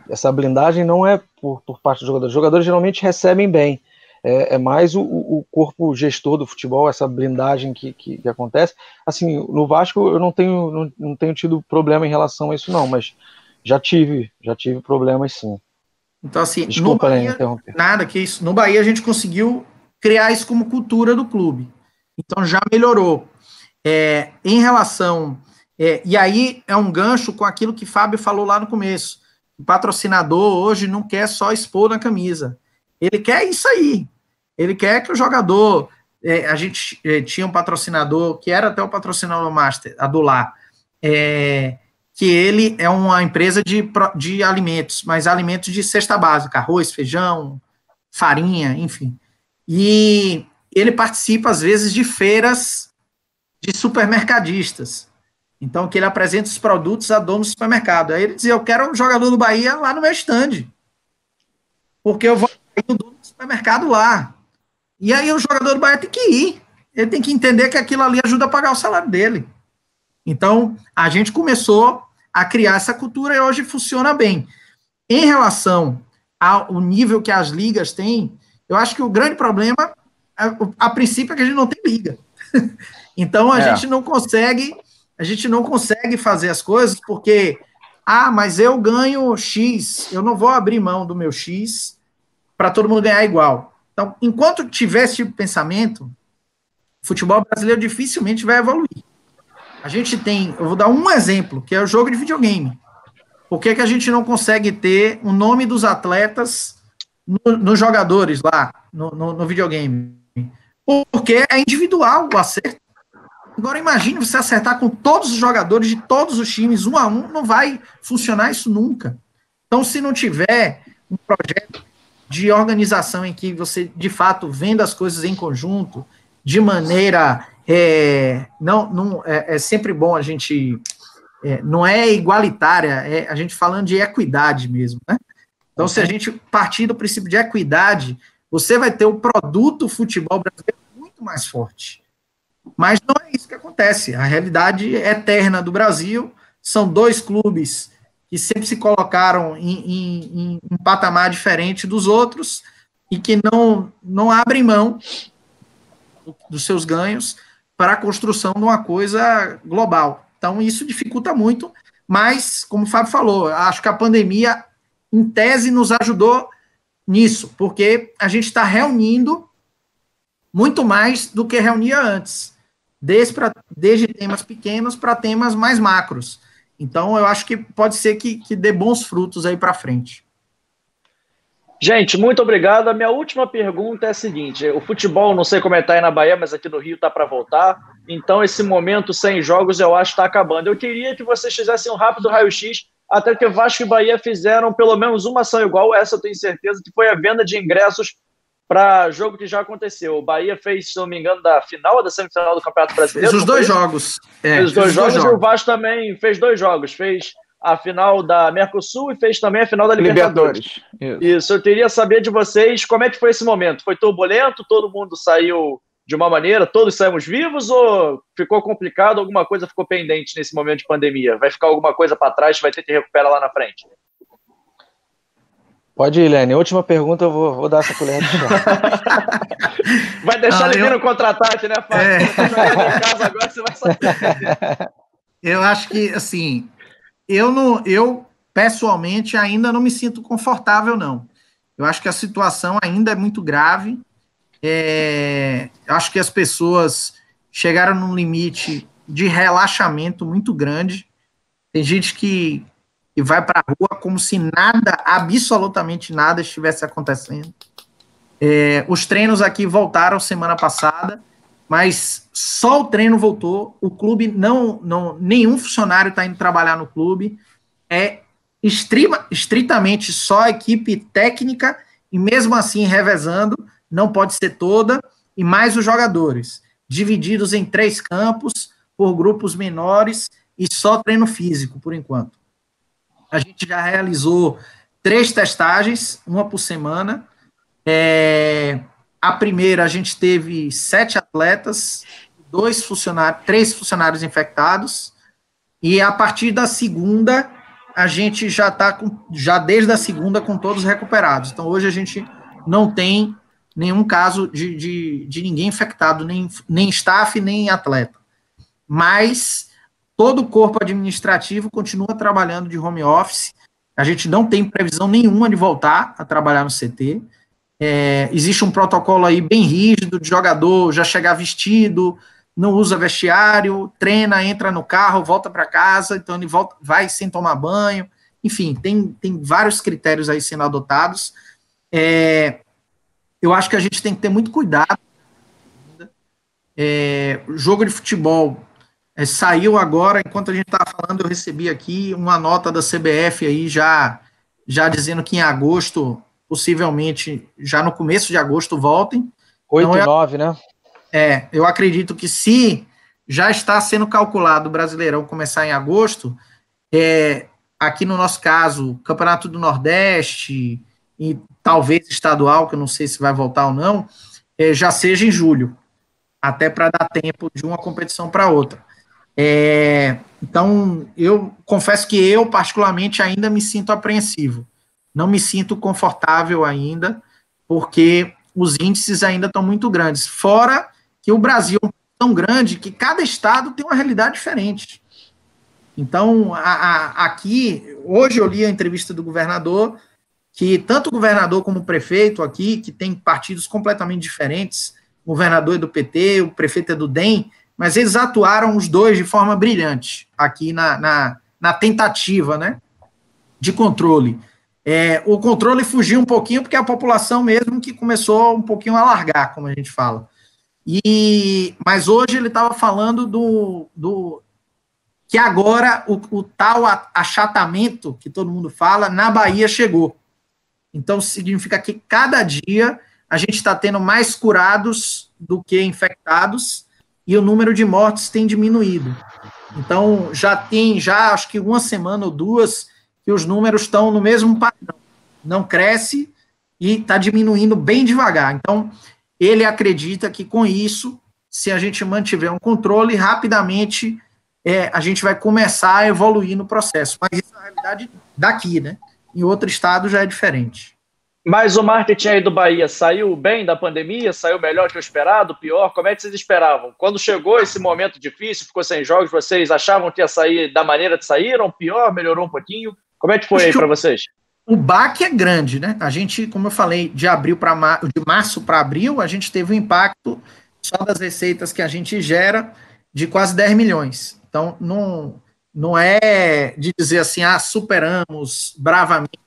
Essa blindagem não é por parte dos jogadores. Os jogadores geralmente recebem bem. É mais o corpo gestor do futebol, essa blindagem que acontece. Assim, no Vasco eu não tenho tido problema em relação a isso, não, mas já tive problemas, sim. Então, assim, desculpa, Bahia, interromper. Nada que isso. No Bahia a gente conseguiu criar isso como cultura do clube. Então já melhorou. Em relação... e aí é um gancho com aquilo que Fábio falou lá no começo. O patrocinador hoje não quer só expor na camisa. Ele quer isso aí. Ele quer que o jogador... a gente tinha um patrocinador, que era até o patrocinador master, a Dular, que ele é uma empresa de alimentos, mas alimentos de cesta básica, arroz, feijão, farinha, enfim. E ele participa, às vezes, de feiras de supermercadistas. Então, que ele apresenta os produtos a dono do supermercado. Aí ele dizia, eu quero um jogador do Bahia lá no meu stand, porque eu vou ter o dono do supermercado lá. E aí o jogador do Bahia tem que ir. ele tem que entender que aquilo ali ajuda a pagar o salário dele. Então, a gente começou a criar essa cultura e hoje funciona bem. Em relação ao nível que as ligas têm, eu acho que o grande problema, a princípio, é que a gente não tem liga. Então, a gente não consegue fazer as coisas porque, mas eu ganho X, eu não vou abrir mão do meu X para todo mundo ganhar igual. Então, enquanto tiver esse tipo de pensamento, o futebol brasileiro dificilmente vai evoluir. A gente tem, eu vou dar um exemplo, que é o jogo de videogame. Por que a gente não consegue ter o nome dos atletas nos jogadores lá, no videogame? Porque é individual o acerto. Agora, imagine você acertar com todos os jogadores de todos os times, 1 a 1, não vai funcionar isso nunca. Então, se não tiver um projeto de organização em que você, de fato, venda as coisas em conjunto, de maneira... é sempre bom a gente... não é igualitária, é a gente falando de equidade mesmo, né? Então, se a gente partir do princípio de equidade, você vai ter o produto futebol brasileiro muito mais forte. Mas não é isso que acontece. A realidade eterna do Brasil são 2 clubes que sempre se colocaram em um patamar diferente dos outros e que não abrem mão dos seus ganhos para a construção de uma coisa global. Então, isso dificulta muito, mas, como o Fábio falou, acho que a pandemia, em tese, nos ajudou nisso, porque a gente está reunindo muito mais do que reunia antes, desde temas pequenos para temas mais macros. Então, eu acho que pode ser que dê bons frutos aí para frente. Gente, muito obrigado. A minha última pergunta é a seguinte: o futebol, não sei como é que tá aí na Bahia, mas aqui no Rio tá para voltar. Então, esse momento sem jogos, eu acho que está acabando. Eu queria que vocês fizessem um rápido raio-x, até que Vasco e Bahia fizeram pelo menos uma ação igual, essa eu tenho certeza, que foi a venda de ingressos para jogo que já aconteceu. O Bahia fez, se não me engano, da final ou da semifinal do Campeonato Brasileiro. Fez os 2 jogos. Fez os dois jogos e o Vasco também fez 2 jogos. Fez a final da Mercosul e fez também a final da Libertadores. Isso, eu queria saber de vocês como é que foi esse momento. Foi turbulento? Todo mundo saiu de uma maneira? Todos saímos vivos ou ficou complicado? Alguma coisa ficou pendente nesse momento de pandemia? Vai ficar alguma coisa para trás que vai ter que recuperar lá na frente? Pode ir, Lene. Última pergunta, eu vou dar essa colher de chá. Vai deixar ele vir no contra-ataque, né, Fábio? Você vai em casa agora, você vai saber. Eu acho que, assim, eu pessoalmente ainda não me sinto confortável, não. Eu acho que a situação ainda é muito grave. Eu acho que as pessoas chegaram num limite de relaxamento muito grande. Tem gente que vai para a rua como se nada, absolutamente nada estivesse acontecendo. Os treinos aqui voltaram semana passada, mas só o treino voltou. O clube nenhum funcionário está indo trabalhar no clube. É estritamente só a equipe técnica e mesmo assim revezando, não pode ser toda, e mais os jogadores, divididos em 3 campos, por grupos menores e só treino físico, por enquanto. A gente já realizou 3 testagens, uma por semana. A primeira, a gente teve 7 atletas, 3 funcionários infectados, e a partir da segunda, a gente já está, já desde a segunda, com todos recuperados. Então, hoje a gente não tem nenhum caso de ninguém infectado, nem staff, nem atleta. Mas todo o corpo administrativo continua trabalhando de home office. A gente não tem previsão nenhuma de voltar a trabalhar no CT. Existe um protocolo aí bem rígido de jogador já chegar vestido, não usa vestiário, treina, entra no carro, volta para casa, então ele vai sem tomar banho. Enfim, tem vários critérios aí sendo adotados. Eu acho que a gente tem que ter muito cuidado. O jogo de futebol saiu agora, enquanto a gente estava falando, eu recebi aqui uma nota da CBF aí já dizendo que em agosto, possivelmente, já no começo de agosto, voltem. 8 e 9, né? Eu acredito que se já está sendo calculado o Brasileirão começar em agosto, aqui no nosso caso, Campeonato do Nordeste e talvez estadual, que eu não sei se vai voltar ou não, já seja em julho. até para dar tempo de uma competição para outra. Então, eu confesso que eu, particularmente, ainda me sinto apreensivo. Não me sinto confortável ainda, porque os índices ainda estão muito grandes. Fora que o Brasil é tão grande que cada estado tem uma realidade diferente. Então, aqui, hoje eu li a entrevista do governador, que tanto o governador como o prefeito aqui, que tem partidos completamente diferentes, o governador é do PT, o prefeito é do DEM, mas eles atuaram os dois de forma brilhante aqui na tentativa, né, de controle. O controle fugiu um pouquinho porque a população mesmo que começou um pouquinho a largar, como a gente fala. Mas hoje ele estava falando que agora o tal achatamento que todo mundo fala, na Bahia chegou. Então, significa que cada dia a gente está tendo mais curados do que infectados e o número de mortes tem diminuído. Então, já acho que uma semana ou duas que os números estão no mesmo padrão. Não cresce e está diminuindo bem devagar. Então, ele acredita que com isso, se a gente mantiver um controle, rapidamente a gente vai começar a evoluir no processo. Mas isso é a realidade daqui, né? Em outro estado já é diferente. Mas o marketing aí do Bahia saiu bem da pandemia? Saiu melhor que o esperado? Pior? Como é que vocês esperavam? Quando chegou esse momento difícil, ficou sem jogos, vocês achavam que ia sair da maneira que saíram? Pior? Melhorou um pouquinho? Como é que foi aí para vocês? O baque é grande, né? A gente, como eu falei, de março para abril, a gente teve um impacto só das receitas que a gente gera de quase 10 milhões. Então, não é de dizer assim, superamos bravamente,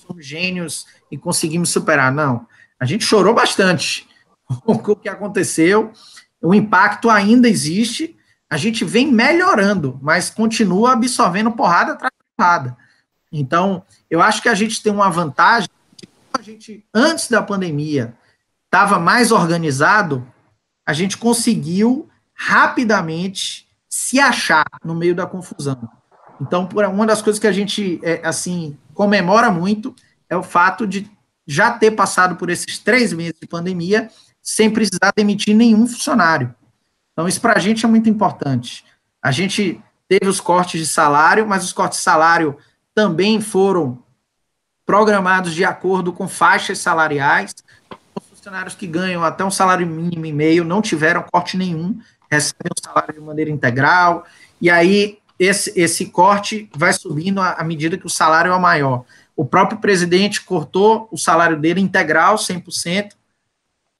somos gênios e conseguimos superar. Não, a gente chorou bastante com o que aconteceu, o impacto ainda existe, a gente vem melhorando, mas continua absorvendo porrada atrás de porrada. Então, eu acho que a gente tem uma vantagem, a gente, antes da pandemia, estava mais organizado, a gente conseguiu rapidamente se achar no meio da confusão. Então, uma das coisas que a gente, comemora muito é o fato de já ter passado por esses 3 meses de pandemia sem precisar demitir nenhum funcionário. Então, isso para a gente é muito importante. A gente teve os cortes de salário, mas os cortes de salário também foram programados de acordo com faixas salariais. Os funcionários que ganham até um salário mínimo e meio não tiveram corte nenhum, recebem o salário de maneira integral, e aí esse corte vai subindo à medida que o salário é maior. O próprio presidente cortou o salário dele integral, 100%,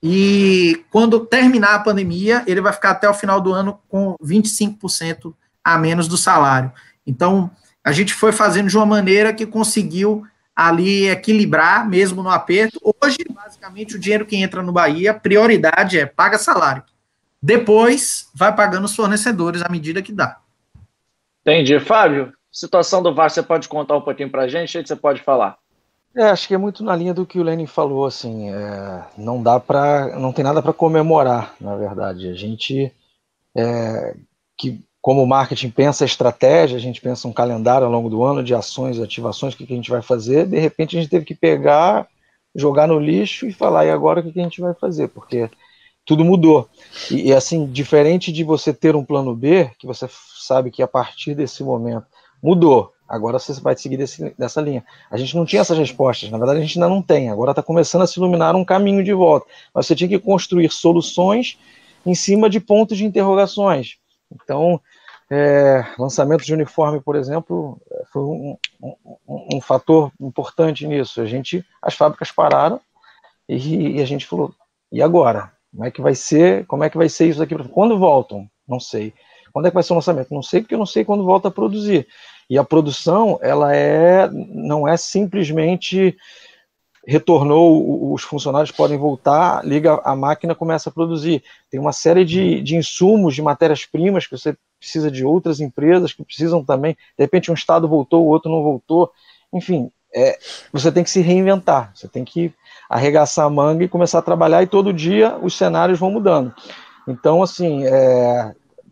e quando terminar a pandemia, ele vai ficar até o final do ano com 25% a menos do salário. Então, a gente foi fazendo de uma maneira que conseguiu ali equilibrar, mesmo no aperto. Hoje, basicamente, o dinheiro que entra no Bahia, a prioridade é paga salário. Depois, vai pagando os fornecedores à medida que dá. Entendi. Fábio, situação do Vasco, você pode contar um pouquinho para a gente? O que você pode falar? Acho que é muito na linha do que o Lenin falou, assim, não tem nada para comemorar, na verdade. A gente, como o marketing pensa a estratégia, a gente pensa um calendário ao longo do ano de ações, ativações, o que a gente vai fazer, de repente a gente teve que pegar, jogar no lixo e falar, e agora o que a gente vai fazer? Porque tudo mudou. E assim, diferente de você ter um plano B, que você sabe que a partir desse momento mudou, agora você vai seguir dessa linha. A gente não tinha essas respostas, na verdade a gente ainda não tem, agora está começando a se iluminar um caminho de volta, mas você tinha que construir soluções em cima de pontos de interrogações. Então, lançamento de uniforme, por exemplo, foi um fator importante nisso. As fábricas pararam e a gente falou, e agora? Como é que vai ser isso aqui? Quando voltam? Não sei. Quando é que vai ser o lançamento? Não sei, porque eu não sei quando volta a produzir. E a produção, não é simplesmente retornou, os funcionários podem voltar, liga a máquina, começa a produzir. Tem uma série de insumos, de matérias-primas que você precisa de outras empresas que precisam também. De repente um estado voltou, o outro não voltou. Enfim, você tem que se reinventar, você tem que arregaçar a manga e começar a trabalhar, e todo dia os cenários vão mudando. Então, assim,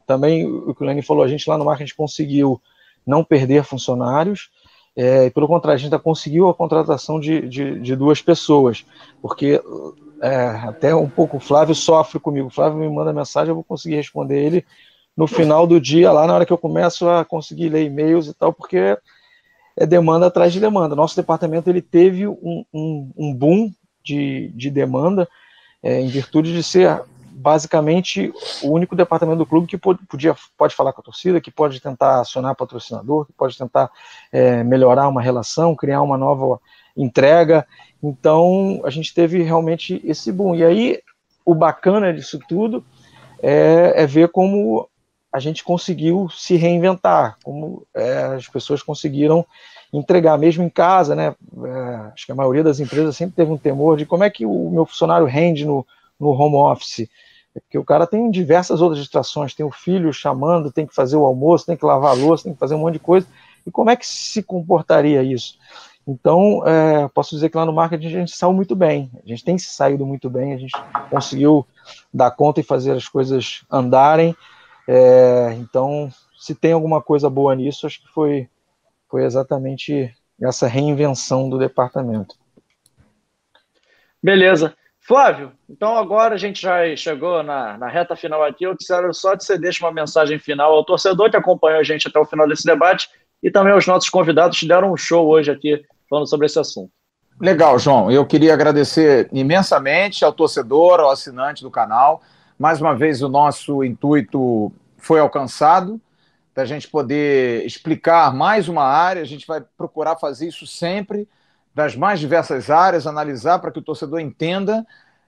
também o que o Lenin falou, a gente lá no marketing conseguiu não perder funcionários, pelo contrário, a gente conseguiu a contratação de 2 pessoas, porque até um pouco o Flávio sofre comigo. O Flávio me manda mensagem, eu vou conseguir responder ele no final do dia, lá na hora que eu começo a conseguir ler e-mails e tal, porque é demanda atrás de demanda. Nosso departamento ele teve um boom de demanda, em virtude de ser basicamente o único departamento do clube que pode falar com a torcida, que pode tentar acionar patrocinador, que pode tentar melhorar uma relação, criar uma nova entrega. Então a gente teve realmente esse boom. E aí o bacana disso tudo é ver como a gente conseguiu se reinventar, como as pessoas conseguiram entregar, mesmo em casa, né? Acho que a maioria das empresas sempre teve um temor de como é que o meu funcionário rende no home office, porque o cara tem diversas outras distrações, tem o filho chamando, tem que fazer o almoço, tem que lavar a louça, tem que fazer um monte de coisa, e como é que se comportaria isso? Então, posso dizer que lá no marketing a gente saiu muito bem, a gente tem se saído muito bem, a gente conseguiu dar conta e fazer as coisas andarem. Então, se tem alguma coisa boa nisso, acho que foi exatamente essa reinvenção do departamento. Beleza. Flávio, então agora a gente já chegou na reta final aqui. Eu quero só que você deixe uma mensagem final ao torcedor que acompanhou a gente até o final desse debate e também aos nossos convidados que deram um show hoje aqui falando sobre esse assunto. Legal, João. Eu queria agradecer imensamente ao torcedor, ao assinante do canal. Mais uma vez, o nosso intuito foi alcançado, da gente poder explicar mais uma área. A gente vai procurar fazer isso sempre, das mais diversas áreas, analisar para que o torcedor entenda.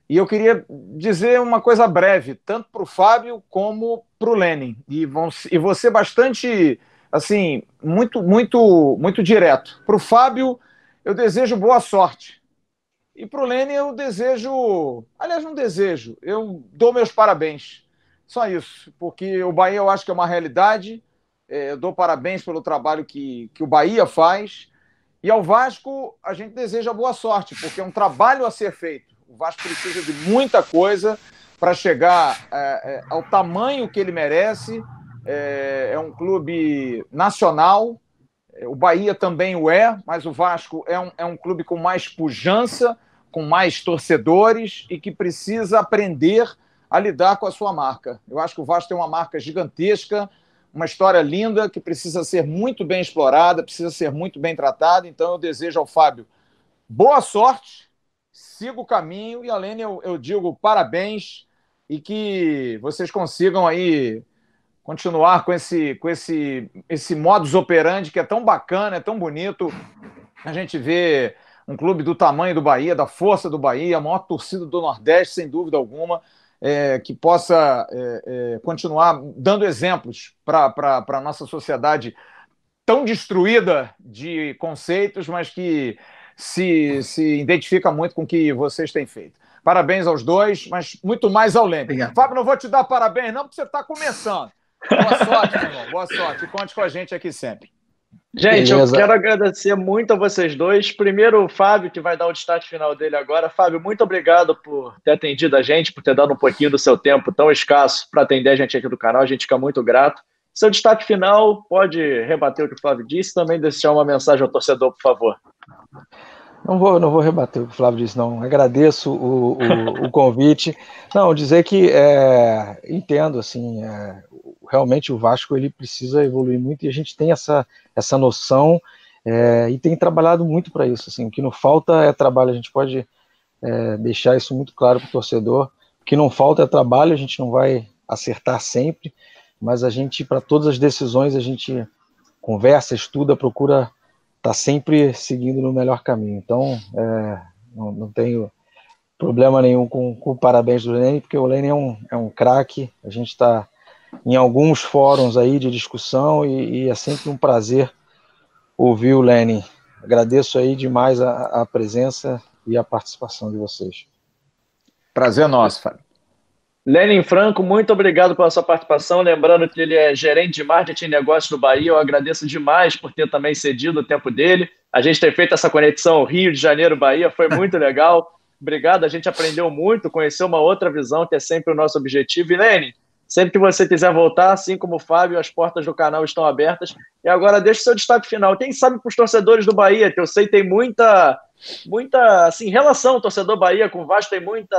E eu queria dizer uma coisa breve, tanto para o Fábio como para o Lenin. E vou ser bastante, assim, muito direto. Para o Fábio, eu desejo boa sorte. E para o Lenin eu desejo... Aliás, não desejo, eu dou meus parabéns. Só isso, porque o Bahia eu acho que é uma realidade. Eu dou parabéns pelo trabalho que o Bahia faz. E ao Vasco a gente deseja boa sorte, porque é um trabalho a ser feito. O Vasco precisa de muita coisa para chegar ao tamanho que ele merece. É um clube nacional. O Bahia também o é, mas o Vasco é um clube com mais pujança, com mais torcedores e que precisa aprender a lidar com a sua marca. Eu acho que o Vasco tem uma marca gigantesca, uma história linda que precisa ser muito bem explorada, precisa ser muito bem tratada. Então eu desejo ao Fábio boa sorte, siga o caminho e além eu digo parabéns e que vocês consigam aí continuar com esse modus operandi que é tão bacana, é tão bonito. A gente vê um clube do tamanho do Bahia, da força do Bahia, a maior torcida do Nordeste, sem dúvida alguma, que possa continuar dando exemplos para a nossa sociedade tão destruída de conceitos, mas que se identifica muito com o que vocês têm feito. Parabéns aos dois, mas muito mais ao Leme. Fábio, não vou te dar parabéns não, porque você está começando. Boa sorte, meu irmão. Boa sorte. Conte com a gente aqui sempre. Gente, beleza. Eu quero agradecer muito a vocês dois. Primeiro, o Fábio, que vai dar o destaque final dele agora. Fábio, muito obrigado por ter atendido a gente, por ter dado um pouquinho do seu tempo tão escasso para atender a gente aqui do canal. A gente fica muito grato. Seu destaque final, pode rebater o que o Flávio disse, também deixar uma mensagem ao torcedor, por favor. Não vou rebater o que o Flávio disse, não. Agradeço o convite. Não, dizer que entendo, assim, realmente o Vasco ele precisa evoluir muito e a gente tem essa noção e tem trabalhado muito para isso. Assim, o que não falta é trabalho, a gente pode deixar isso muito claro para o torcedor. O que não falta é trabalho, a gente não vai acertar sempre, mas a gente, para todas as decisões, a gente conversa, estuda, procura estar sempre seguindo no melhor caminho. Então, não tenho problema nenhum com o parabéns do Lene, porque o Lene é um craque, a gente está em alguns fóruns aí de discussão e é sempre um prazer ouvir o Lene. Agradeço aí demais a presença e a participação de vocês. Prazer nosso, Fábio. Lenin Franco, muito obrigado pela sua participação. Lembrando que ele é gerente de marketing e negócios no Bahia. Eu agradeço demais por ter também cedido o tempo dele. A gente tem feito essa conexão Rio de Janeiro-Bahia, foi muito legal. Obrigado, a gente aprendeu muito, conheceu uma outra visão, que é sempre o nosso objetivo. E, Lenin, Sempre que você quiser voltar, assim como o Fábio, as portas do canal estão abertas. E agora deixa o seu destaque final. Quem sabe para os torcedores do Bahia, que eu sei tem muita assim, relação torcedor Bahia com o Vasco, tem muita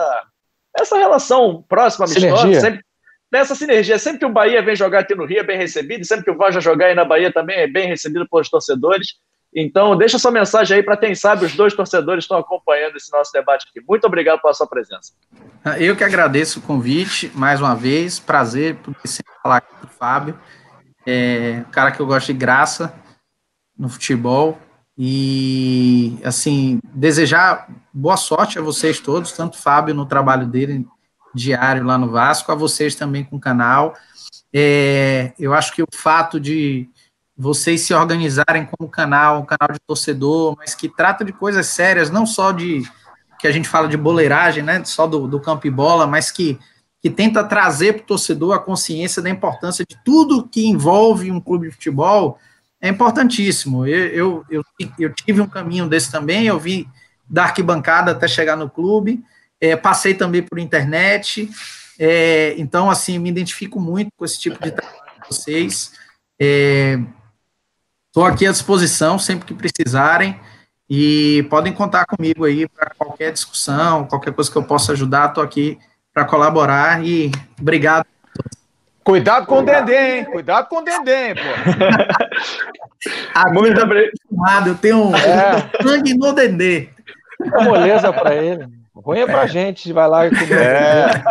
essa relação próxima, amistosa, sempre nessa sinergia. Sempre que o Bahia vem jogar aqui no Rio é bem recebido, sempre que o Vasco jogar aí na Bahia também é bem recebido pelos torcedores. Então, deixa sua mensagem aí para quem sabe os dois torcedores estão acompanhando esse nosso debate aqui. Muito obrigado pela sua presença. Eu que agradeço o convite, mais uma vez, prazer poder sempre falar aqui com o Fábio, um cara que eu gosto de graça no futebol, e, assim, desejar boa sorte a vocês todos, tanto o Fábio no trabalho dele diário lá no Vasco, a vocês também com o canal. Eu acho que o fato de vocês se organizarem como canal, um canal de torcedor, mas que trata de coisas sérias, não só de que a gente fala de boleiragem, né, só do campo e bola, mas que tenta trazer para o torcedor a consciência da importância de tudo que envolve um clube de futebol, é importantíssimo. Eu tive um caminho desse também, eu vim da arquibancada até chegar no clube, passei também por internet, então, assim, me identifico muito com esse tipo de trabalho de vocês. Estou aqui à disposição sempre que precisarem, e podem contar comigo aí para qualquer discussão, qualquer coisa que eu possa ajudar, estou aqui para colaborar, e obrigado. Cuidado com o Dendê, hein? Cuidado com o Dendê, pô. Muito obrigado. Eu tenho sangue no Dendê. É moleza para ele. Ruim é pra gente, vai lá e comer.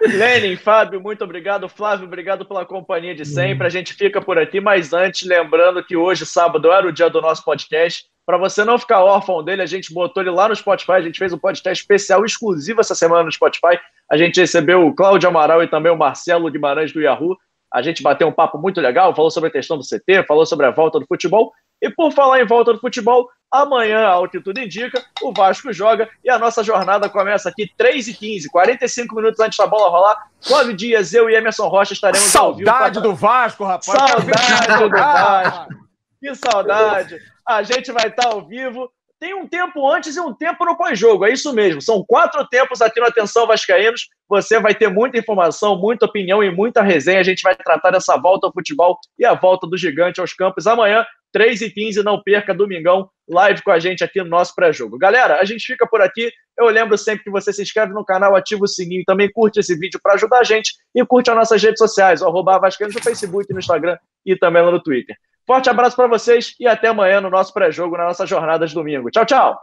Lenin, Fábio, muito obrigado. Flávio, obrigado pela companhia de sempre. A gente fica por aqui, mas antes, lembrando que hoje, sábado, era o dia do nosso podcast. Para você não ficar órfão dele, a gente botou ele lá no Spotify, a gente fez um podcast especial, exclusivo essa semana no Spotify. A gente recebeu o Cláudio Amaral e também o Marcelo Guimarães do Yahoo. A gente bateu um papo muito legal, falou sobre a questão do CT, falou sobre a volta do futebol. E por falar em volta do futebol, amanhã, ao que tudo indica, o Vasco joga e a nossa jornada começa aqui 3h15, 45 minutos antes da bola rolar. Flávio Dias, eu e Emerson Rocha estaremos ao vivo. Saudade do Vasco, rapaz. Saudade do Vasco. Que saudade. A gente vai estar ao vivo. Tem um tempo antes e um tempo no pós-jogo, é isso mesmo. São 4 tempos aqui no Atenção Vascaínos. Você vai ter muita informação, muita opinião e muita resenha. A gente vai tratar dessa volta ao futebol e a volta do gigante aos campos amanhã, 3h15, não perca, domingão, live com a gente aqui no nosso pré-jogo. Galera, a gente fica por aqui. Eu lembro sempre que você se inscreve no canal, ativa o sininho, também curte esse vídeo para ajudar a gente e curte as nossas redes sociais, @Vascaínos no Facebook, no Instagram e também lá no Twitter. Forte abraço para vocês e até amanhã no nosso pré-jogo, na nossa jornada de domingo. Tchau, tchau!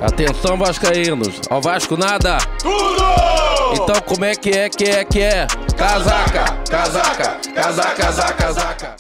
Atenção, vascaínos, ao Vasco nada! Tudo! Então como é que é? Casaca, casaca, casaca, casaca, casaca.